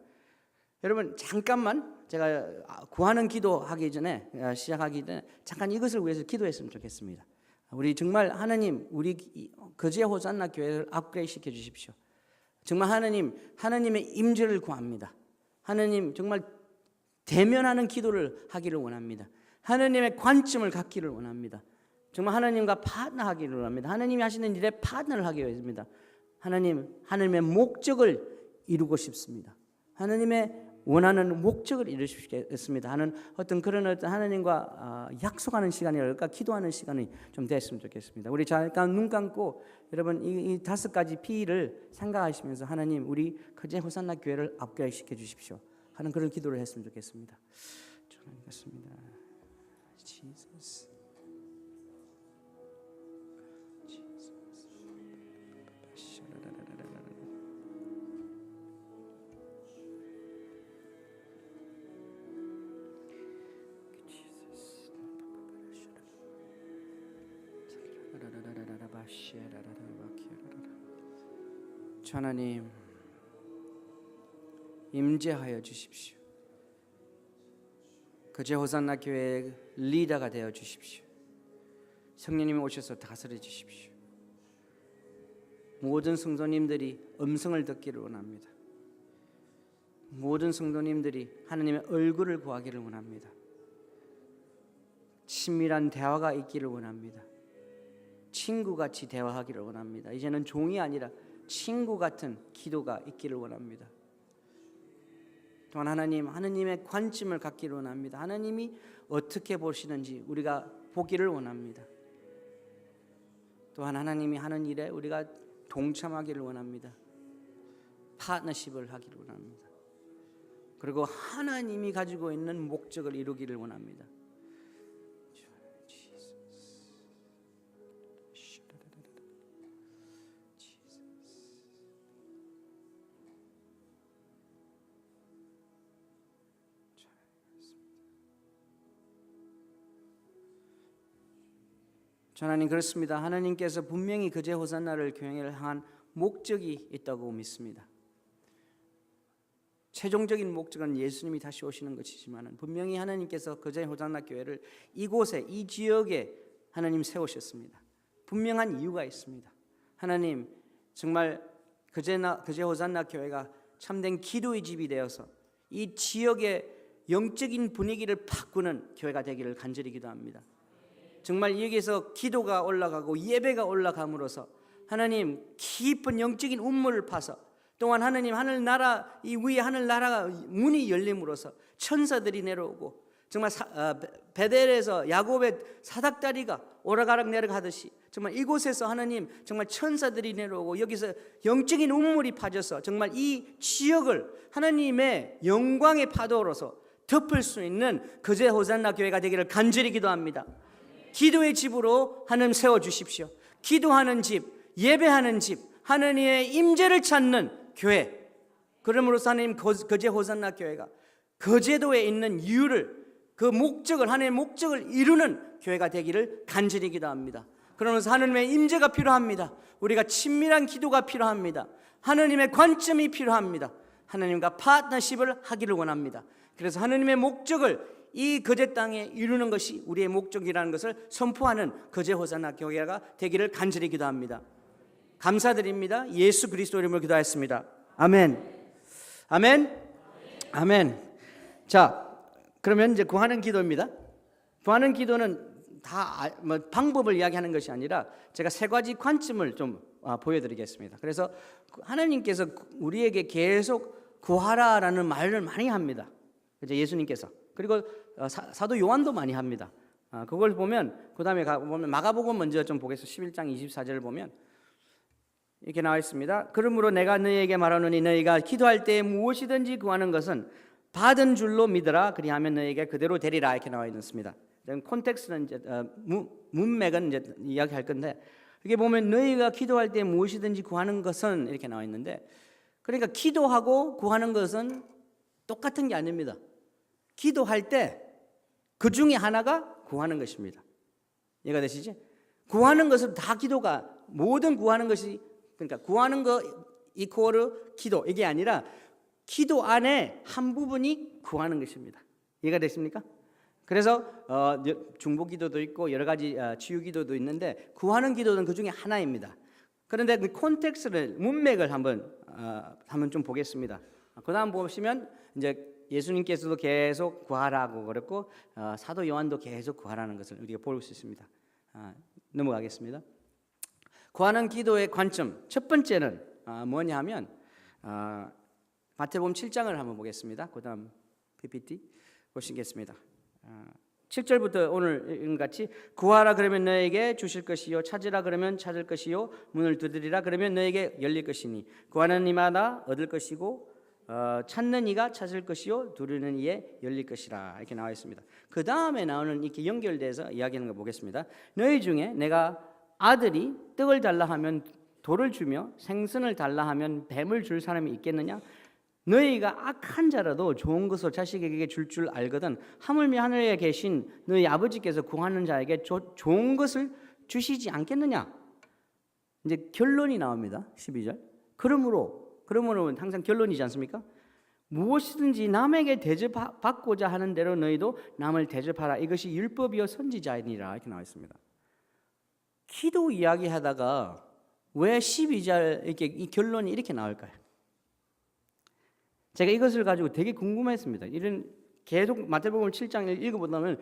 여러분 잠깐만 제가 구하는 기도하기 전에 시작하기 전에 잠깐 이것을 위해서 기도했으면 좋겠습니다. 우리 정말 하나님 우리 거제 호산나 교회를 업그레이드 시켜 주십시오. 정말 하나님의 임재를 구합니다. 하나님 정말 대면하는 기도를 하기를 원합니다. 하나님의 관점을 갖기를 원합니다. 정말 하나님과 파트너하기를 원합니다. 하나님이 하시는 일에 파트너를 하기 위해서입니다. 하나님의 목적을 이루고 싶습니다. 하나님의 원하는 목적을 이루시겠습니다 하는 어떤 하나님과 약속하는 시간이랄까, 기도하는 시간이 좀 됐으면 좋겠습니다. 우리 잠깐 눈 감고 여러분 이 5가지 P를 생각하시면서 하나님 우리 거제 호산나 교회를 업그레이드 시켜 주십시오 하는 그런 기도를 했으면 좋겠습니다. 좋습니다. 하나님 임재하여 주십시오. 거제 호산나 교회의 리더가 되어 주십시오. 성령님이 오셔서 다스려 주십시오. 모든 성도님들이 음성을 듣기를 원합니다. 모든 성도님들이 하나님의 얼굴을 구하기를 원합니다. 친밀한 대화가 있기를 원합니다. 친구같이 대화하기를 원합니다. 이제는 종이 아니라 친구 같은 기도가 있기를 원합니다. 또한 하나님의 관심을 갖기를 원합니다. 하나님이 어떻게 보시는지 우리가 보기를 원합니다. 또한 하나님이 하는 일에 우리가 동참하기를 원합니다. 파트너십을 하기를 원합니다. 그리고 하나님이 가지고 있는 목적을 이루기를 원합니다. 하나님 그렇습니다. 하나님께서 분명히 거제 호산나를 교회를 향한 목적이 있다고 믿습니다. 최종적인 목적은 예수님이 다시 오시는 것이지만 분명히 하나님께서 거제 호산나 교회를 이곳에 이 지역에 하나님 세우셨습니다. 분명한 이유가 있습니다. 하나님 정말 거제 호산나 교회가 참된 기도의 집이 되어서 이 지역의 영적인 분위기를 바꾸는 교회가 되기를 간절히 기도합니다. 정말 여기에서 기도가 올라가고 예배가 올라감으로써 하나님 깊은 영적인 운물을 파서 또한 하나님 하늘나라 이 위에 하늘나라가 문이 열림으로써 천사들이 내려오고 정말 베델에서 야곱의 사닥다리가 오락가락 내려가듯이 정말 이곳에서 하나님 정말 천사들이 내려오고 여기서 영적인 운물이 파져서 정말 이 지역을 하나님의 영광의 파도로서 덮을 수 있는 거제 호산나 교회가 되기를 간절히 기도합니다. 기도의 집으로 하나님 세워주십시오. 기도하는 집, 예배하는 집, 하나님의 임재를 찾는 교회. 그러므로서 하나님 거제 호산나 교회가 거제도에 있는 이유를 그 목적을 하나님의 목적을 이루는 교회가 되기를 간절히 기도합니다. 그러면서 하나님의 임재가 필요합니다. 우리가 친밀한 기도가 필요합니다. 하나님의 관점이 필요합니다. 하나님과 파트너십을 하기를 원합니다. 그래서 하나님의 목적을 이 거제 땅에 이루는 것이 우리의 목적이라는 것을 선포하는 거제 호산나 교회가 되기를 간절히 기도합니다. 감사드립니다. 예수 그리스도 이름으로 기도하였습니다. 아멘. 아멘. 아멘. 자, 그러면 이제 구하는 기도입니다. 구하는 기도는 다 방법을 이야기하는 것이 아니라 제가 3가지 관점을 좀 보여드리겠습니다. 그래서 하나님께서 우리에게 계속 구하라라는 말을 많이 합니다. 이제 예수님께서. 그리고 사도 요한도 많이 합니다. 그걸 보면 그 다음에 보면 마가복음 먼저 좀 보겠습니다. 11장 24절을 보면 이렇게 나와 있습니다. 그러므로 내가 너희에게 말하노니 너희가 기도할 때 무엇이든지 구하는 것은 받은 줄로 믿으라. 그리하면 너희에게 그대로 되리라. 이렇게 나와 있습니다. 콘텍스트는 이제 문맥은 이제 이야기할 건데 이게 보면 너희가 기도할 때 무엇이든지 구하는 것은 이렇게 나와 있는데 그러니까 기도하고 구하는 것은 똑같은 게 아닙니다. 기도할 때 그 중에 하나가 구하는 것입니다. 이해가 되시지? 구하는 것은 다 기도가 모든 구하는 것이 그러니까 구하는 거 이코르 기도 이게 아니라 기도 안에 한 부분이 구하는 것입니다. 이해가 되십니까? 그래서 중보기도도 있고 여러 가지 치유기도도 있는데 구하는 기도는 그 중에 하나입니다. 그런데 그 콘텍스트를 문맥을 한번 좀 보겠습니다. 그다음 보시면 이제 예수님께서도 계속 구하라고 그랬고 사도 요한도 계속 구하라는 것을 우리가 볼 수 있습니다. 넘어가겠습니다. 구하는 기도의 관점 첫 번째는 뭐냐면 마태복음 7장을 한번 보겠습니다. 그다음 PPT 보시겠습니다. 7절부터 오늘 읽은 같이 구하라 그러면 너에게 주실 것이요 찾으라 그러면 찾을 것이요 문을 두드리라 그러면 너에게 열릴 것이니 구하는 이마다 얻을 것이고 찾는 이가 찾을 것이요 두드리는 이에 열릴 것이라 이렇게 나와 있습니다. 그 다음에 나오는 이렇게 연결돼서 이야기하는 거 보겠습니다. 너희 중에 내가 아들이 떡을 달라 하면 돌을 주며 생선을 달라 하면 뱀을 줄 사람이 있겠느냐? 너희가 악한 자라도 좋은 것을 자식에게 줄 알거든 하물며 하늘에 계신 너희 아버지께서 구하는 자에게 좋은 것을 주시지 않겠느냐? 이제 결론이 나옵니다. 12절. 그러므로 항상 결론이지 않습니까? 무엇이든지 남에게 대접받고자 하는 대로 너희도 남을 대접하라. 이것이 율법이요 선지자이니라 이렇게 나와 있습니다. 기도 이야기하다가 왜 12절 이렇게 이 결론이 이렇게 나올까요? 제가 이것을 가지고 되게 궁금했습니다. 이런 계속 마태복음 7장을 읽어보다면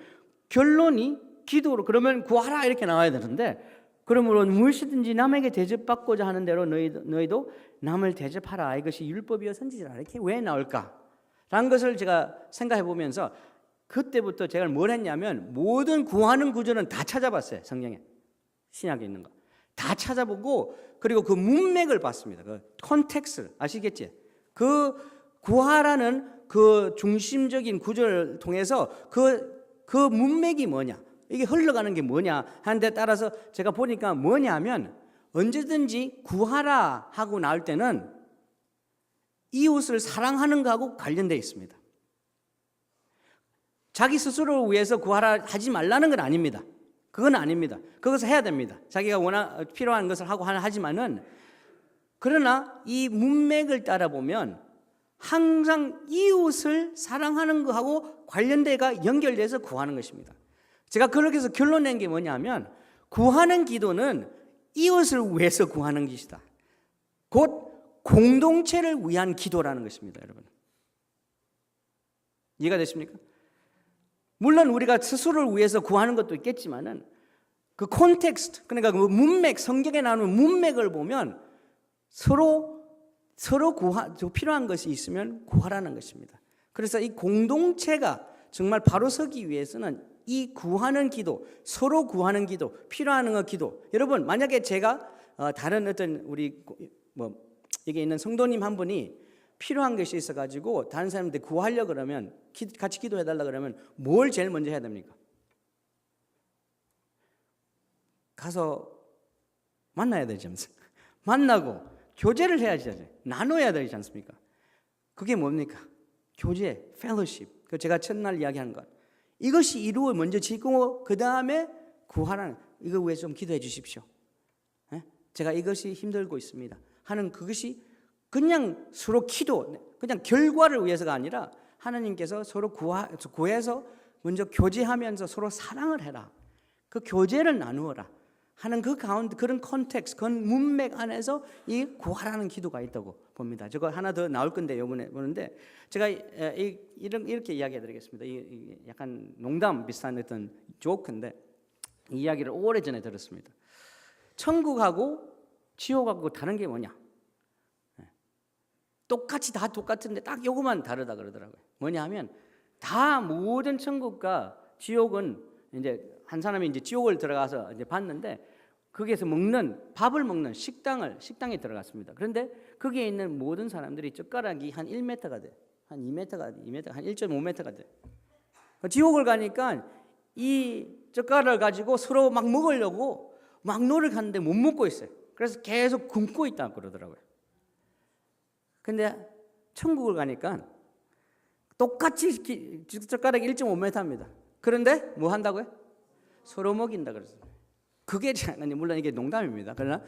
결론이 기도로 그러면 구하라 이렇게 나와야 되는데 그러므로 무엇이든지 남에게 대접받고자 하는 대로 너희도 남을 대접하라. 이것이 율법이요 선지자라. 이렇게 왜 나올까라는 것을 제가 생각해 보면서 그때부터 제가 뭘 했냐면 모든 구하는 구절은 다 찾아봤어요. 성경에 신약에 있는 거 다 찾아보고 그리고 그 문맥을 봤습니다. 그 컨텍스트 아시겠지? 그 구하라는 그 중심적인 구절을 통해서 그 문맥이 뭐냐, 이게 흘러가는 게 뭐냐 하는 데 따라서 제가 보니까 뭐냐면 언제든지 구하라 하고 나올 때는 이웃을 사랑하는 것하고 관련되어 있습니다. 자기 스스로를 위해서 구하라 하지 말라는 건 아닙니다. 그건 아닙니다. 그것을 해야 됩니다. 자기가 원하는 필요한 것을 하지만은 그러나 이 문맥을 따라 보면 항상 이웃을 사랑하는 것하고 관련돼가 연결돼서 구하는 것입니다. 제가 그렇게 해서 결론 낸 게 뭐냐면 구하는 기도는 이웃을 위해서 구하는 것이다. 곧 공동체를 위한 기도라는 것입니다, 여러분. 이해가 되십니까? 물론 우리가 스스로를 위해서 구하는 것도 있겠지만은 그 콘텍스트, 그러니까 그 문맥, 성경에 나오는 문맥을 보면 서로 필요한 것이 있으면 구하라는 것입니다. 그래서 이 공동체가 정말 바로 서기 위해서는 이 구하는 기도, 서로 구하는 기도, 필요한 거 기도. 여러분, 만약에 제가 다른 어떤 우리 여기 있는 성도님 한 분이 필요한 것이 있어가지고 다른 사람한테 구하려고 그러면 같이 기도해달라 그러면 뭘 제일 먼저 해야 됩니까? 가서 만나야 되지 않습니까? 만나고 교제를 해야지, 나눠야 되지 않습니까? 그게 뭡니까? 교제, 펠로십. 제가 첫날 이야기한 것. 이것이 이루어 먼저 짓고 그 다음에 구하라는, 이거 위해서 좀 기도해 주십시오. 제가 이것이 힘들고 있습니다 하는 그것이 그냥 서로 그냥 결과를 위해서가 아니라 하나님께서 서로 구해서 먼저 교제하면서 서로 사랑을 해라. 그 교제를 나누어라 하는 그 가운데 그런 컨텍스트, 그런 문맥 안에서 이 구하라는 기도가 있다고 봅니다. 저거 하나 더 나올 건데 이번에 보는데 제가 이렇게 이야기해 드리겠습니다. 이 약간 농담 비슷한 어떤 조크인데 이 이야기를 오래전에 들었습니다. 천국하고 지옥하고 다른 게 뭐냐? 똑같이 다 똑같은데 딱 요거만 다르다 그러더라고요. 뭐냐 하면 다 모든 천국과 지옥은 이제 한 사람이 이제 지옥을 들어가서 이제 봤는데 거기에서 밥을 먹는 식당에 들어갔습니다. 그런데 거기에 있는 모든 사람들이 젓가락이 한 1m가 돼. 한 2m가, 한 1.5m가 돼. 지옥을 가니까 이 젓가락을 가지고 서로 막 먹으려고 막 노력하는데 못 먹고 있어요. 그래서 계속 굶고 있다 그러더라고요. 근데 천국을 가니까 똑같이 젓가락이 1.5m입니다. 그런데 뭐 한다고요? 서로 먹인다 그랬습니다. 그게 물론 이게 농담입니다. 그러나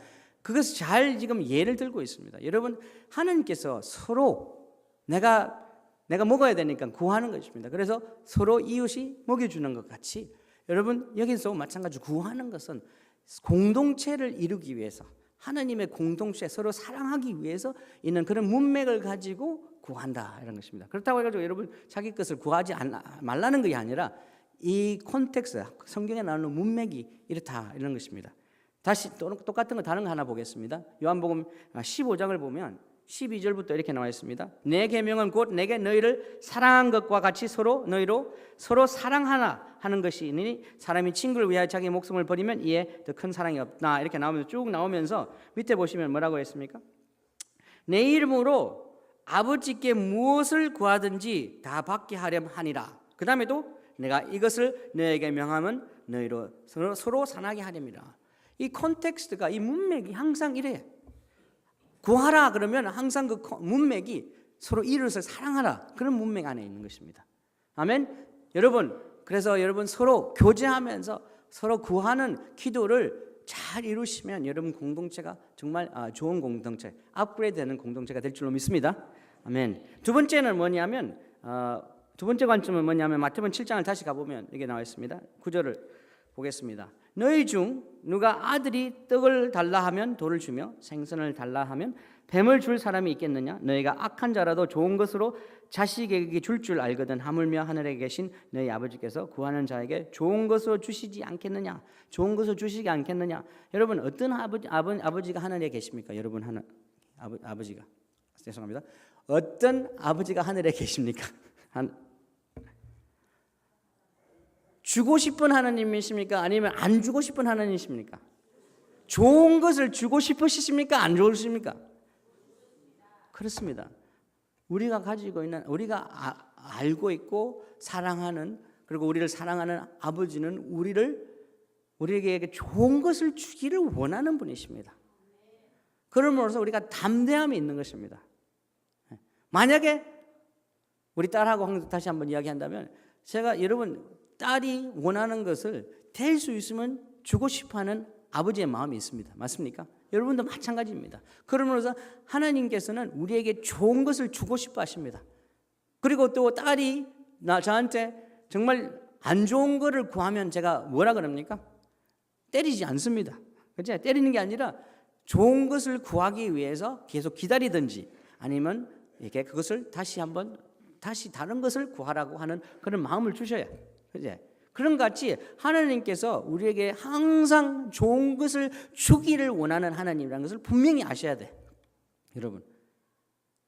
그것을 잘 지금 예를 들고 있습니다. 여러분, 하나님께서 서로 내가 내가 먹어야 되니까 구하는 것입니다. 그래서 서로 이웃이 먹여주는 것 같이 여러분 여기서 마찬가지로 구하는 것은 공동체를 이루기 위해서 하나님의 공동체 서로 사랑하기 위해서 있는 그런 문맥을 가지고 구한다 이런 것입니다. 그렇다고 해가지고 여러분 자기 것을 구하지 말라는 것이 아니라 이 콘텍스트 성경에 나오는 문맥이 이렇다 이런 것입니다. 다시 똑같은 거 다른 거 하나 보겠습니다. 요한복음 15장을 보면 12절부터 이렇게 나와 있습니다. 내 계명은 곧 내게 너희를 사랑한 것과 같이 너희로 서로 사랑하나 하는 것이니 사람이 친구를 위하여 자기 목숨을 버리면 이에 더 큰 사랑이 없다. 이렇게 나오면서 쭉 나오면서 밑에 보시면 뭐라고 했습니까? 내 이름으로 아버지께 무엇을 구하든지 다 받게 하렴 하니라. 그 다음에도 내가 이것을 너에게 명하면 너희로 서로 사랑하게 하렵니다. 이 콘텍스트가 이 문맥이 항상 이래. 구하라 그러면 항상 그 문맥이 서로 이웃을 사랑하라 그런 문맥 안에 있는 것입니다. 아멘. 여러분 그래서 여러분 서로 교제하면서 서로 구하는 기도를 잘 이루시면 여러분 공동체가 정말 좋은 공동체, 업그레이드되는 공동체가 될 줄로 믿습니다. 아멘. 두 번째는 뭐냐면 두 번째 관점은 뭐냐면 마태복음 7장을 다시 가보면 이게 나와 있습니다. 9절을 보겠습니다. 너희 중 누가 아들이 떡을 달라 하면 돌을 주며 생선을 달라 하면 뱀을 줄 사람이 있겠느냐? 너희가 악한 자라도 좋은 것으로 자식에게 줄 알거든 하물며 하늘에 계신 너희 아버지께서 구하는 자에게 좋은 것으로 주시지 않겠느냐? 좋은 것으로 주시지 않겠느냐? 여러분 어떤 아버지가 하늘에 계십니까? 여러분 아버지가 죄송합니다. 어떤 아버지가 하늘에 계십니까? 주고 싶은 하나님이십니까? 아니면 안 주고 싶은 하나님이십니까? 좋은 것을 주고 싶으십니까? 안 좋으십니까? 그렇습니다. 우리가 가지고 있는 우리가 알고 있고 사랑하는 그리고 우리를 사랑하는 아버지는 우리에게 좋은 것을 주기를 원하는 분이십니다. 그러므로서 우리가 담대함이 있는 것입니다. 만약에 우리 딸하고 다시 한번 이야기한다면 제가 여러분 딸이 원하는 것을 될 수 있으면 주고 싶어하는 아버지의 마음이 있습니다. 맞습니까? 여러분도 마찬가지입니다. 그러면서 하나님께서는 우리에게 좋은 것을 주고 싶어 하십니다. 그리고 또 딸이 저한테 정말 안 좋은 것을 구하면 제가 뭐라 그럽니까? 때리지 않습니다. 그렇죠? 때리는 게 아니라 좋은 것을 구하기 위해서 계속 기다리든지 아니면 이렇게 그것을 다시 다른 것을 구하라고 하는 그런 마음을 주셔야 그제 그런 같이 하나님께서 우리에게 항상 좋은 것을 주기를 원하는 하나님이라는 것을 분명히 아셔야 돼, 여러분.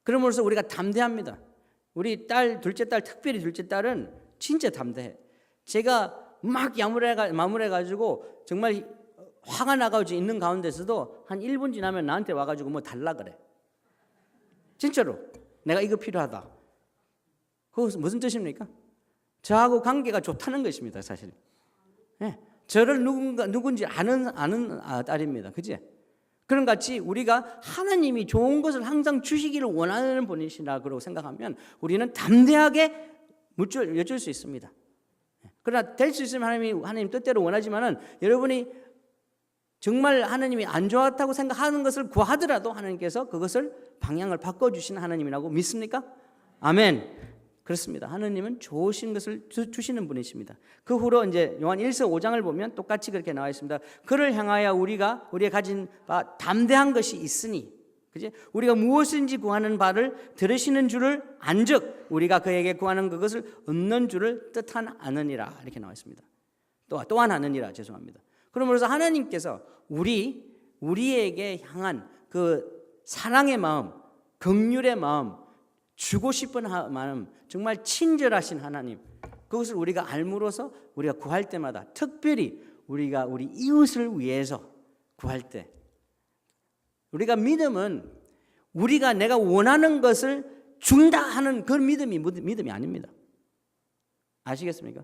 그러면서 우리가 담대합니다. 우리 둘째 딸, 특별히 둘째 딸은 진짜 담대해. 제가 막 마무리해가지고 정말 화가 나가지고 있는 가운데서도 한 1분 지나면 나한테 와가지고 뭐 달라 그래. 진짜로 내가 이거 필요하다. 그것은 무슨 뜻입니까? 저하고 관계가 좋다는 것입니다, 사실. 네, 저를 누군지 아는 딸입니다, 그지? 그런 같이 우리가 하나님이 좋은 것을 항상 주시기를 원하는 분이시라고 생각하면 우리는 담대하게 여쭐 수 있습니다. 그러나 될 수 있으면 하나님 뜻대로 원하지만은 여러분이 정말 하나님이 안 좋았다고 생각하는 것을 구하더라도 하나님께서 그것을 방향을 바꿔주시는 하나님이라고 믿습니까? 아멘. 그렇습니다. 하나님은 좋으신 것을 주시는 분이십니다. 그 후로 이제 요한 1서 5장을 보면 똑같이 그렇게 나와 있습니다. 그를 향하여 우리가 가진 바 담대한 것이 있으니, 그지? 우리가 무엇인지 구하는 바를 들으시는 줄을 안즉 우리가 그에게 구하는 그것을 얻는 줄을 뜻한 아느니라 이렇게 나와 있습니다. 또한 아느니라 죄송합니다. 그러므로서 하나님께서 우리에게 향한 그 사랑의 마음, 긍휼의 마음, 주고 싶은 마음, 정말 친절하신 하나님, 그것을 우리가 알므로서 우리가 구할 때마다 특별히 우리가 우리 이웃을 위해서 구할 때 우리가 믿음은 우리가 내가 원하는 것을 준다 하는 그런 믿음이 아닙니다. 아시겠습니까?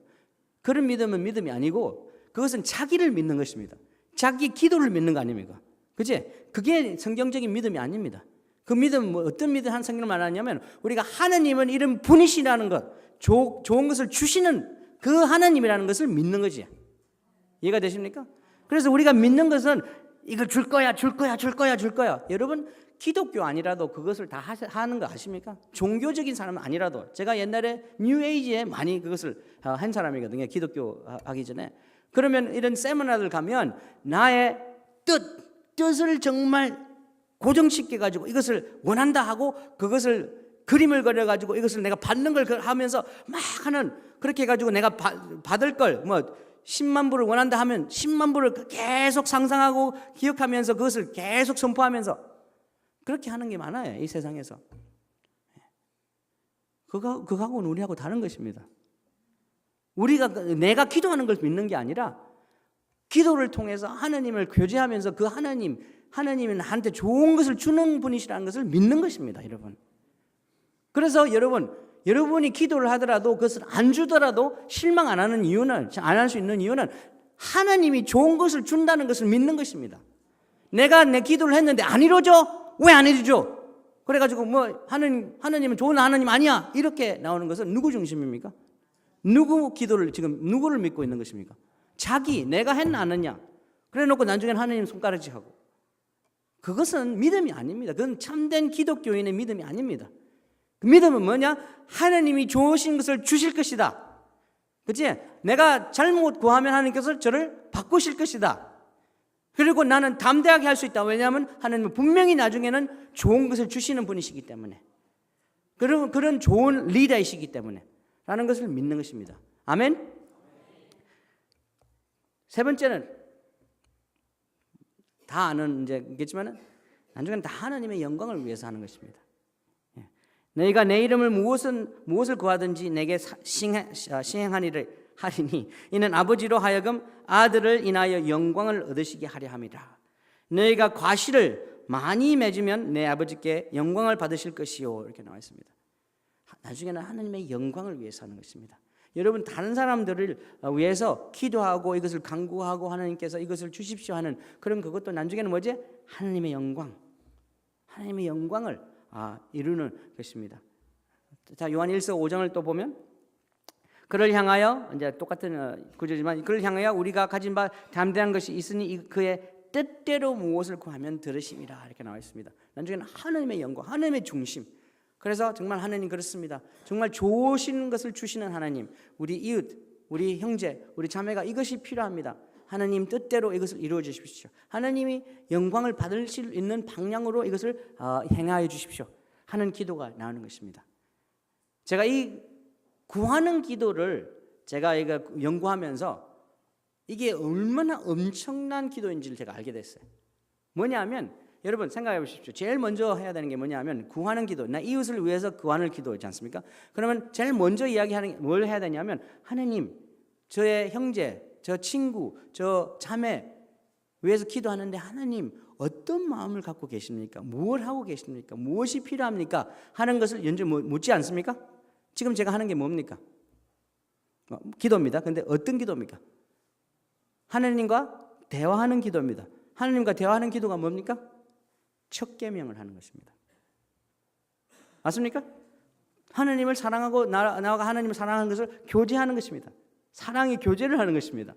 그런 믿음은 믿음이 아니고 그것은 자기를 믿는 것입니다. 자기 기도를 믿는 거 아닙니까? 그치? 그게 성경적인 믿음이 아닙니다. 그 믿음은 어떤 믿음 한 성경을 말하냐면 우리가 하나님은 이런 분이시라는 것, 좋은 것을 주시는 그 하나님이라는 것을 믿는 거지. 이해가 되십니까? 그래서 우리가 믿는 것은 이걸 줄 거야. 여러분 기독교 아니라도 그것을 다 하는 거 아십니까? 종교적인 사람은 아니라도. 제가 옛날에 뉴에이지에 많이 그것을 한 사람이거든요. 기독교 하기 전에. 그러면 이런 세미나를 가면 나의 뜻을 정말 고정시켜 가지고 이것을 원한다 하고 그것을 그림을 그려 가지고 이것을 내가 받는 걸 하면서 막 하는, 그렇게 해 가지고 내가 받을 걸 뭐 10만 불을 원한다 하면 10만 불을 계속 상상하고 기억하면서 그것을 계속 선포하면서 그렇게 하는 게 많아요, 이 세상에서. 그거하고는 우리하고 다른 것입니다. 내가 기도하는 걸 믿는 게 아니라 기도를 통해서 하나님을 교제하면서 그 하나님이 나한테 좋은 것을 주는 분이시라는 것을 믿는 것입니다, 여러분. 그래서 여러분이 기도를 하더라도 그것을 안 주더라도 실망 안 할 수 있는 이유는 하나님이 좋은 것을 준다는 것을 믿는 것입니다. 내가 내 기도를 했는데 안 이루어져? 왜 안 이루어져? 그래가지고 뭐 하나님은 좋은 하나님 아니야, 이렇게 나오는 것은 누구 중심입니까? 누구를 믿고 있는 것입니까? 내가 했나 안 했냐? 그래 놓고 나중에는 하나님 손가락질하고. 그것은 믿음이 아닙니다. 그건 참된 기독교인의 믿음이 아닙니다. 그 믿음은 뭐냐? 하나님이 좋으신 것을 주실 것이다. 그치? 내가 잘못 구하면 하나님께서 저를 바꾸실 것이다. 그리고 나는 담대하게 할 수 있다. 왜냐하면 하나님은 분명히 나중에는 좋은 것을 주시는 분이시기 때문에, 그런 좋은 리더이시기 때문에 라는 것을 믿는 것입니다. 아멘. 세 번째는 다 아는 이제겠지만 나중에는 다 하나님의 영광을 위해서 하는 것입니다. 너희가 내 이름을 무엇을 구하든지 내게 시행하리니 이는 아버지로 하여금 아들을 인하여 영광을 얻으시게 하려 함이라. 너희가 과실을 많이 맺으면 내 아버지께 영광을 받으실 것이요, 이렇게 나와 있습니다. 나중에는 하나님의 영광을 위해서 하는 것입니다. 여러분, 다른 사람들을 위해서 기도하고 이것을 간구하고 하나님께서 이것을 주십시오 하는 그것도 나중에는 뭐지? 하나님의 영광을 이루는 것입니다. 자, 요한 1서 5장을 또 보면 그를 향하여, 이제 똑같은 구절이지만, 그를 향하여 우리가 가진 바 담대한 것이 있으니 그의 뜻대로 무엇을 구하면 들으심이라, 이렇게 나와 있습니다. 나중에는 하나님의 영광, 하나님의 중심. 그래서 정말 하나님 그렇습니다. 정말 좋으신 것을 주시는 하나님, 우리 이웃, 우리 형제, 우리 자매가 이것이 필요합니다. 하나님 뜻대로 이것을 이루어 주십시오. 하나님이 영광을 받을 수 있는 방향으로 이것을 행하여 주십시오 하는 기도가 나오는 것입니다. 제가 이 구하는 기도를 제가 연구하면서 이게 얼마나 엄청난 기도인지를 제가 알게 됐어요. 뭐냐면 여러분 생각해 보십시오. 제일 먼저 해야 되는 게 뭐냐면 구하는 기도. 나 이웃을 위해서 구하는 기도이지 않습니까? 그러면 제일 먼저 이야기하는 게 뭘 해야 되냐면, 하나님, 저의 형제, 저 친구, 저 자매 위해서 기도하는데 하나님 어떤 마음을 갖고 계십니까? 무엇을 하고 계십니까? 무엇이 필요합니까? 하는 것을 먼저 묻지 않습니까? 지금 제가 하는 게 뭡니까? 기도입니다. 근데 어떤 기도입니까? 하나님과 대화하는 기도입니다. 하나님과 대화하는 기도가 뭡니까? 첫 계명을 하는 것입니다. 맞습니까? 하나님을 사랑하고 나와 하나님을 사랑하는 것을 교제하는 것입니다. 사랑의 교제를 하는 것입니다.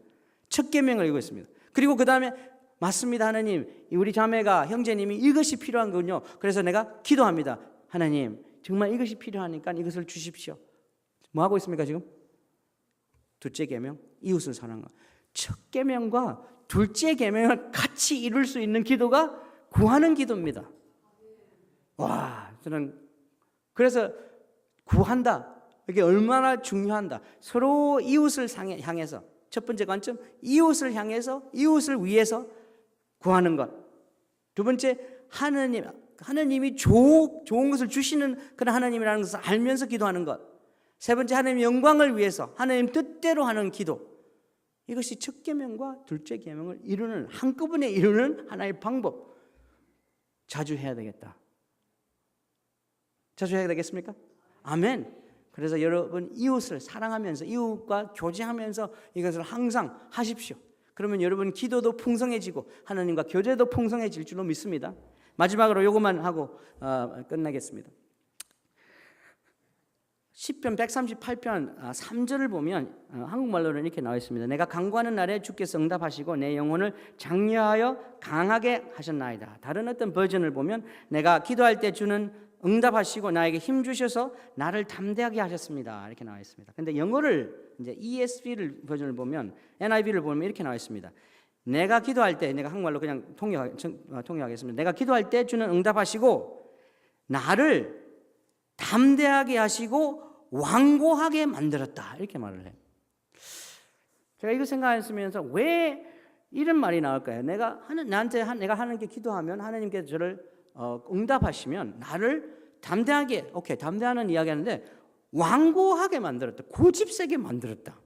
첫 계명을 이루고 있습니다. 그리고 그 다음에 맞습니다, 하나님, 우리 자매가 형제님이 이것이 필요한 거군요. 그래서 내가 기도합니다. 하나님, 정말 이것이 필요하니까 이것을 주십시오. 뭐 하고 있습니까 지금? 둘째 계명, 이웃을 사랑하. 첫 계명과 둘째 계명을 같이 이룰 수 있는 기도가 구하는 기도입니다. 와, 저는 그래서 구한다, 이게 얼마나 중요한다. 서로 이웃을 향해서, 첫 번째 관점, 이웃을 향해서, 이웃을 위해서 구하는 것. 두 번째, 하나님이 좋은 것을 주시는 그런 하나님이라는 것을 알면서 기도하는 것. 세 번째, 하나님의 영광을 위해서 하나님 뜻대로 하는 기도. 이것이 첫 계명과 둘째 계명을 한꺼번에 이루는 하나의 방법. 자주 해야 되겠다. 자주 해야 되겠습니까? 아멘. 그래서 여러분 이웃을 사랑하면서 이웃과 교제하면서 이것을 항상 하십시오. 그러면 여러분 기도도 풍성해지고 하나님과 교제도 풍성해질 줄로 믿습니다. 마지막으로 이것만 하고 끝나겠습니다. 시편 138편 3절을 보면 한국말로는 이렇게 나와 있습니다. 내가 간구하는 날에 주께서 응답하시고 내 영혼을 장려하여 강하게 하셨나이다. 다른 어떤 버전을 보면 내가 기도할 때 주는 응답하시고 나에게 힘 주셔서 나를 담대하게 하셨습니다. 이렇게 나와 있습니다. 근데 영어를 이제 ESV를 버전을 보면 NIV를 보면 이렇게 나와 있습니다. 내가 기도할 때 내가 한국말로 그냥 통역하겠습니다. 내가 기도할 때 주는 응답하시고 나를 담대하게 하시고 완고하게 만들었다. 이렇게 말을 해요. 제가 이거 생각했으면서 왜 이런 말이 나올까요? 내가 하나님께 기도하면 하나님께서 저를 응답하시면 나를 담대하게, 담대하는 이야기하는데 완고하게 만들었다. 고집세게 만들었다.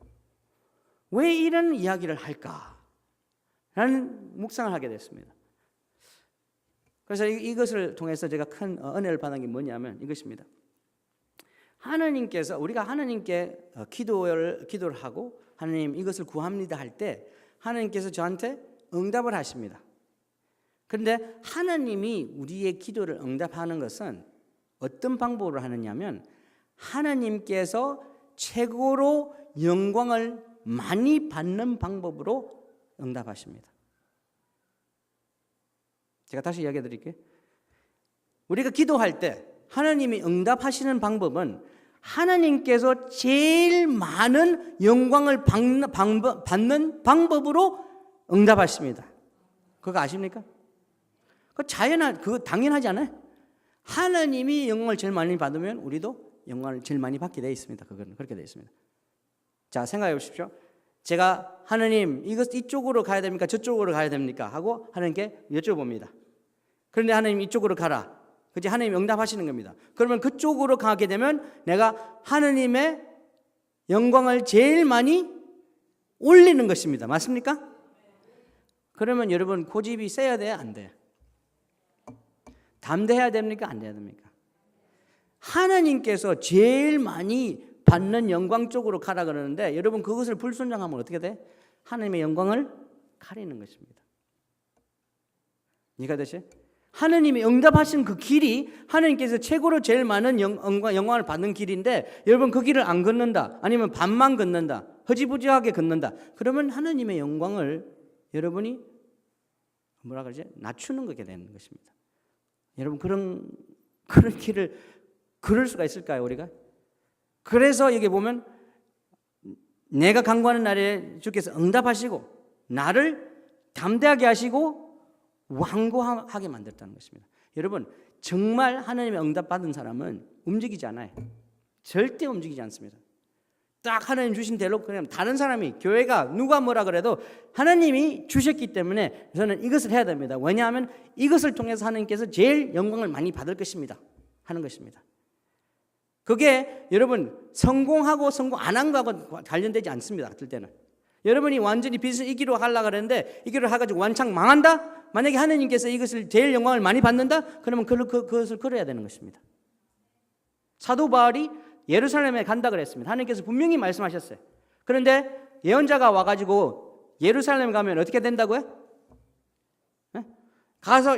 왜 이런 이야기를 할까? 라는 묵상을 하게 됐습니다. 그래서 이것을 통해서 제가 큰 은혜를 받은 게 뭐냐면 이것입니다. 우리가 하나님께 기도를 하고 하나님 이것을 구합니다 할 때 하나님께서 저한테 응답을 하십니다. 그런데 하나님이 우리의 기도를 응답하는 것은 어떤 방법으로 하느냐면 하나님께서 최고로 영광을 많이 받는 방법으로 응답하십니다. 제가 다시 이야기해 드릴게요. 우리가 기도할 때 하나님이 응답하시는 방법은 하나님께서 제일 많은 영광을 받는 방법으로 응답하십니다. 그거 아십니까? 그거 당연하지 않아요? 하나님이 영광을 제일 많이 받으면 우리도 영광을 제일 많이 받게 되어 있습니다. 그건 그렇게 되어 있습니다. 자, 생각해 보십시오. 제가 하나님 이쪽으로 가야 됩니까? 저쪽으로 가야 됩니까? 하고 하나님께 여쭤봅니다. 그런데 하나님 이쪽으로 가라. 그치? 하나님 응답하시는 겁니다. 그러면 그쪽으로 가게 되면 내가 하나님의 영광을 제일 많이 올리는 것입니다. 맞습니까? 그러면 여러분 고집이 세야 돼요? 안 돼요? 담대해야 됩니까? 안 돼야 됩니까? 하나님께서 제일 많이 받는 영광 쪽으로 가라 그러는데 여러분 그것을 불순종하면 어떻게 돼? 하나님의 영광을 가리는 것입니다. 이해가 되세요? 하나님이 응답하신 그 길이 하나님께서 최고로 제일 많은 영광을 받는 길인데 여러분 그 길을 안 걷는다 아니면 반만 걷는다 허지부지하게 걷는다 그러면 하나님의 영광을 여러분이 낮추는 거게 되는 것입니다. 여러분 그런 길을 걸을 수가 있을까요 우리가? 그래서 여기 보면 내가 간구하는 날에 주께서 응답하시고 나를 담대하게 하시고 완고하게 만들었다는 것입니다. 여러분 정말 하나님의 응답받은 사람은 움직이지 않아요. 절대 움직이지 않습니다. 딱 하나님 주신 대로 그냥 다른 사람이 교회가 누가 뭐라 그래도 하나님이 주셨기 때문에 저는 이것을 해야 됩니다. 왜냐하면 이것을 통해서 하나님께서 제일 영광을 많이 받을 것입니다. 하는 것입니다. 그게 여러분 성공하고 성공 안 한 거하고 관련되지 않습니다. 어떨 때는 여러분이 완전히 빚을 이기로 하려고 그랬는데 이기로 해가지고 완창 망한다? 만약에 하나님께서 이것을 제일 영광을 많이 받는다? 그러면 그것을 걸어야 되는 것입니다. 사도 바울이 예루살렘에 간다 그랬습니다. 하나님께서 분명히 말씀하셨어요. 그런데 예언자가 와가지고 예루살렘 가면 어떻게 된다고요? 네? 가서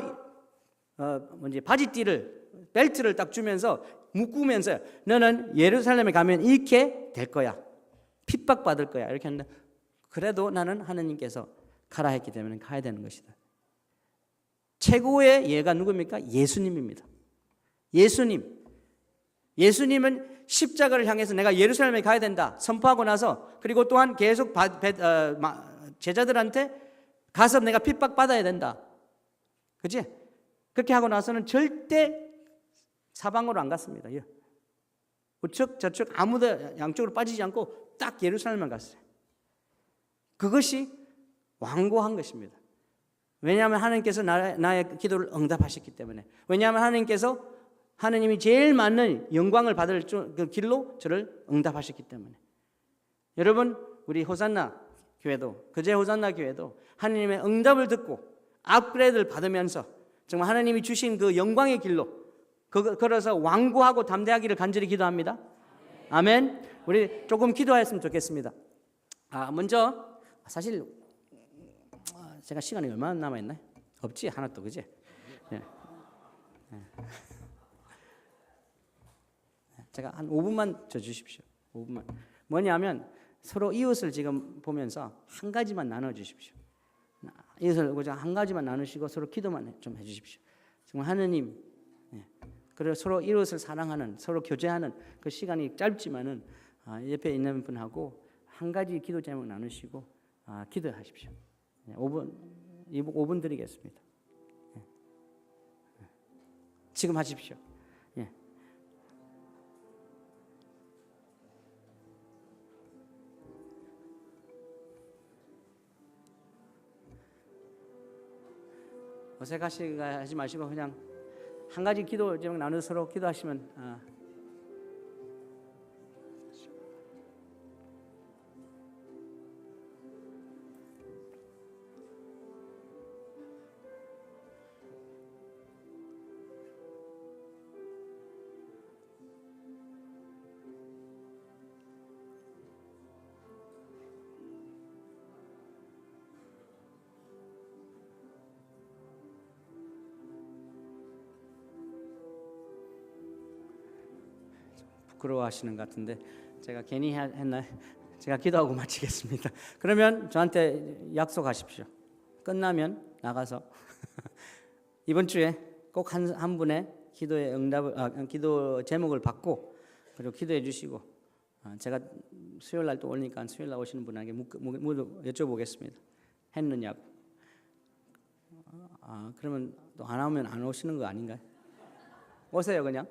바지띠를 벨트를 딱 주면서 묶으면서 너는 예루살렘에 가면 이렇게 될 거야. 핍박받을 거야. 이렇게 했는데 그래도 나는 하나님께서 가라 했기 때문에 가야 되는 것이다. 최고의 예가 누굽니까? 예수님입니다. 예수님은 십자가를 향해서 내가 예루살렘에 가야 된다 선포하고 나서 그리고 또한 계속 제자들한테 가서 내가 핍박받아야 된다. 그치? 그렇게 하고 나서는 절대 사방으로 안 갔습니다. 우측 저측 아무도 양쪽으로 빠지지 않고 딱 예루살렘만 갔어요. 그것이 완고한 것입니다. 왜냐하면 하나님께서 나의 기도를 응답하셨기 때문에 왜냐하면 하나님이 제일 많은 영광을 받을 그 길로 저를 응답하셨기 때문에 여러분 우리 호산나 교회도 그제 호산나 교회도 하나님의 응답을 듣고 업그레이드를 받으면서 정말 하나님이 주신 그 영광의 길로 걸어서 완고하고 담대하기를 간절히 기도합니다. 아멘. 우리 조금 기도하였으면 좋겠습니다. 먼저 사실 제가 시간이 얼마나 남아있나요? 없지 하나도 그지? 네. 제가 한 5분만 줘 주십시오. 5분만. 뭐냐면 서로 이웃을 지금 보면서 한 가지만 나눠 주십시오. 이웃을 보자 한 가지만 나누시고 서로 기도만 좀 해주십시오. 정말 하느님, 그리고 서로 이웃을 사랑하는, 서로 교제하는 그 시간이 짧지만은 옆에 있는 분하고 한 가지 기도 제목 나누시고 기도하십시오. 5분 드리겠습니다. 지금 하십시오. 어색하지 마시고 그냥 한 가지 기도 제목 나눠 서로 기도하시면 부끄러워하시는 것 같은데 제가 괜히 했나? 제가 기도하고 마치겠습니다. 그러면 저한테 약속하십시오. 끝나면 나가서 이번 주에 꼭 한 분의 기도의 응답을 기도 제목을 받고 그리고 기도해 주시고 제가 수요일 날 또 오니까 수요일 날 오시는 분에게 모두 여쭤보겠습니다. 했느냐고. 그러면 또 안 오면 안 오시는 거 아닌가요? 오세요 그냥.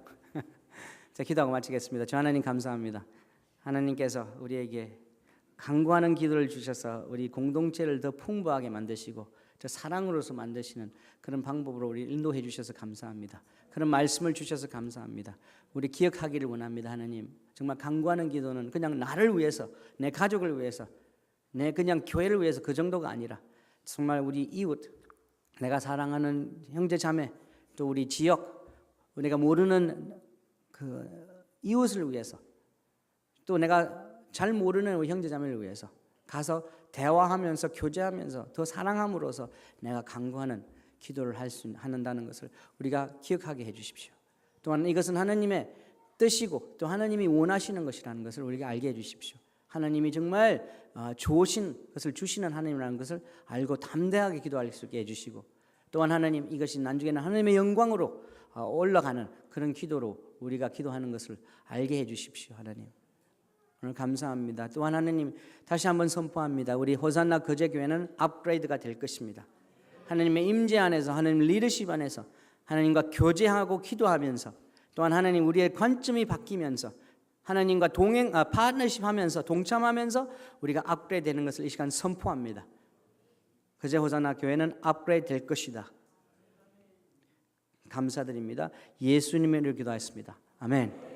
자, 기도하고 마치겠습니다. 주 하나님 감사합니다. 하나님께서 우리에게 간구하는 기도를 주셔서 우리 공동체를 더 풍부하게 만드시고 저 사랑으로서 만드시는 그런 방법으로 우리 인도해 주셔서 감사합니다. 그런 말씀을 주셔서 감사합니다. 우리 기억하기를 원합니다. 하나님, 정말 간구하는 기도는 그냥 나를 위해서, 내 가족을 위해서, 내 그냥 교회를 위해서 그 정도가 아니라 정말 우리 이웃, 내가 사랑하는 형제 자매, 또 우리 지역, 우리가 모르는 그 이웃을 위해서, 또 내가 잘 모르는 우리 형제 자매를 위해서 가서 대화하면서 교제하면서 더 사랑함으로써 내가 간구하는 기도를 한다는 것을 우리가 기억하게 해주십시오. 또한 이것은 하나님의 뜻이고 또 하나님이 원하시는 것이라는 것을 우리가 알게 해주십시오. 하나님이 정말 좋으신 것을 주시는 하나님이라는 것을 알고 담대하게 기도할 수 있게 해주시고, 또한 하나님, 이것이 나중에는 하나님의 영광으로 올라가는 그런 기도로 우리가 기도하는 것을 알게 해주십시오. 하나님, 오늘 감사합니다. 또한 하나님, 다시 한번 선포합니다. 우리 호산나 거제교회는 업그레이드가 될 것입니다. 하나님의 임재 안에서, 하나님 리더십 안에서 하나님과 교제하고 기도하면서, 또한 하나님 우리의 관점이 바뀌면서 하나님과 파트너십하면서 동참하면서 우리가 업그레이드 되는 것을 이 시간 선포합니다. 거제 호산나 교회는 업그레이드 될 것이다. 감사드립니다. 예수님의 이름으로 기도하였습니다. 아멘.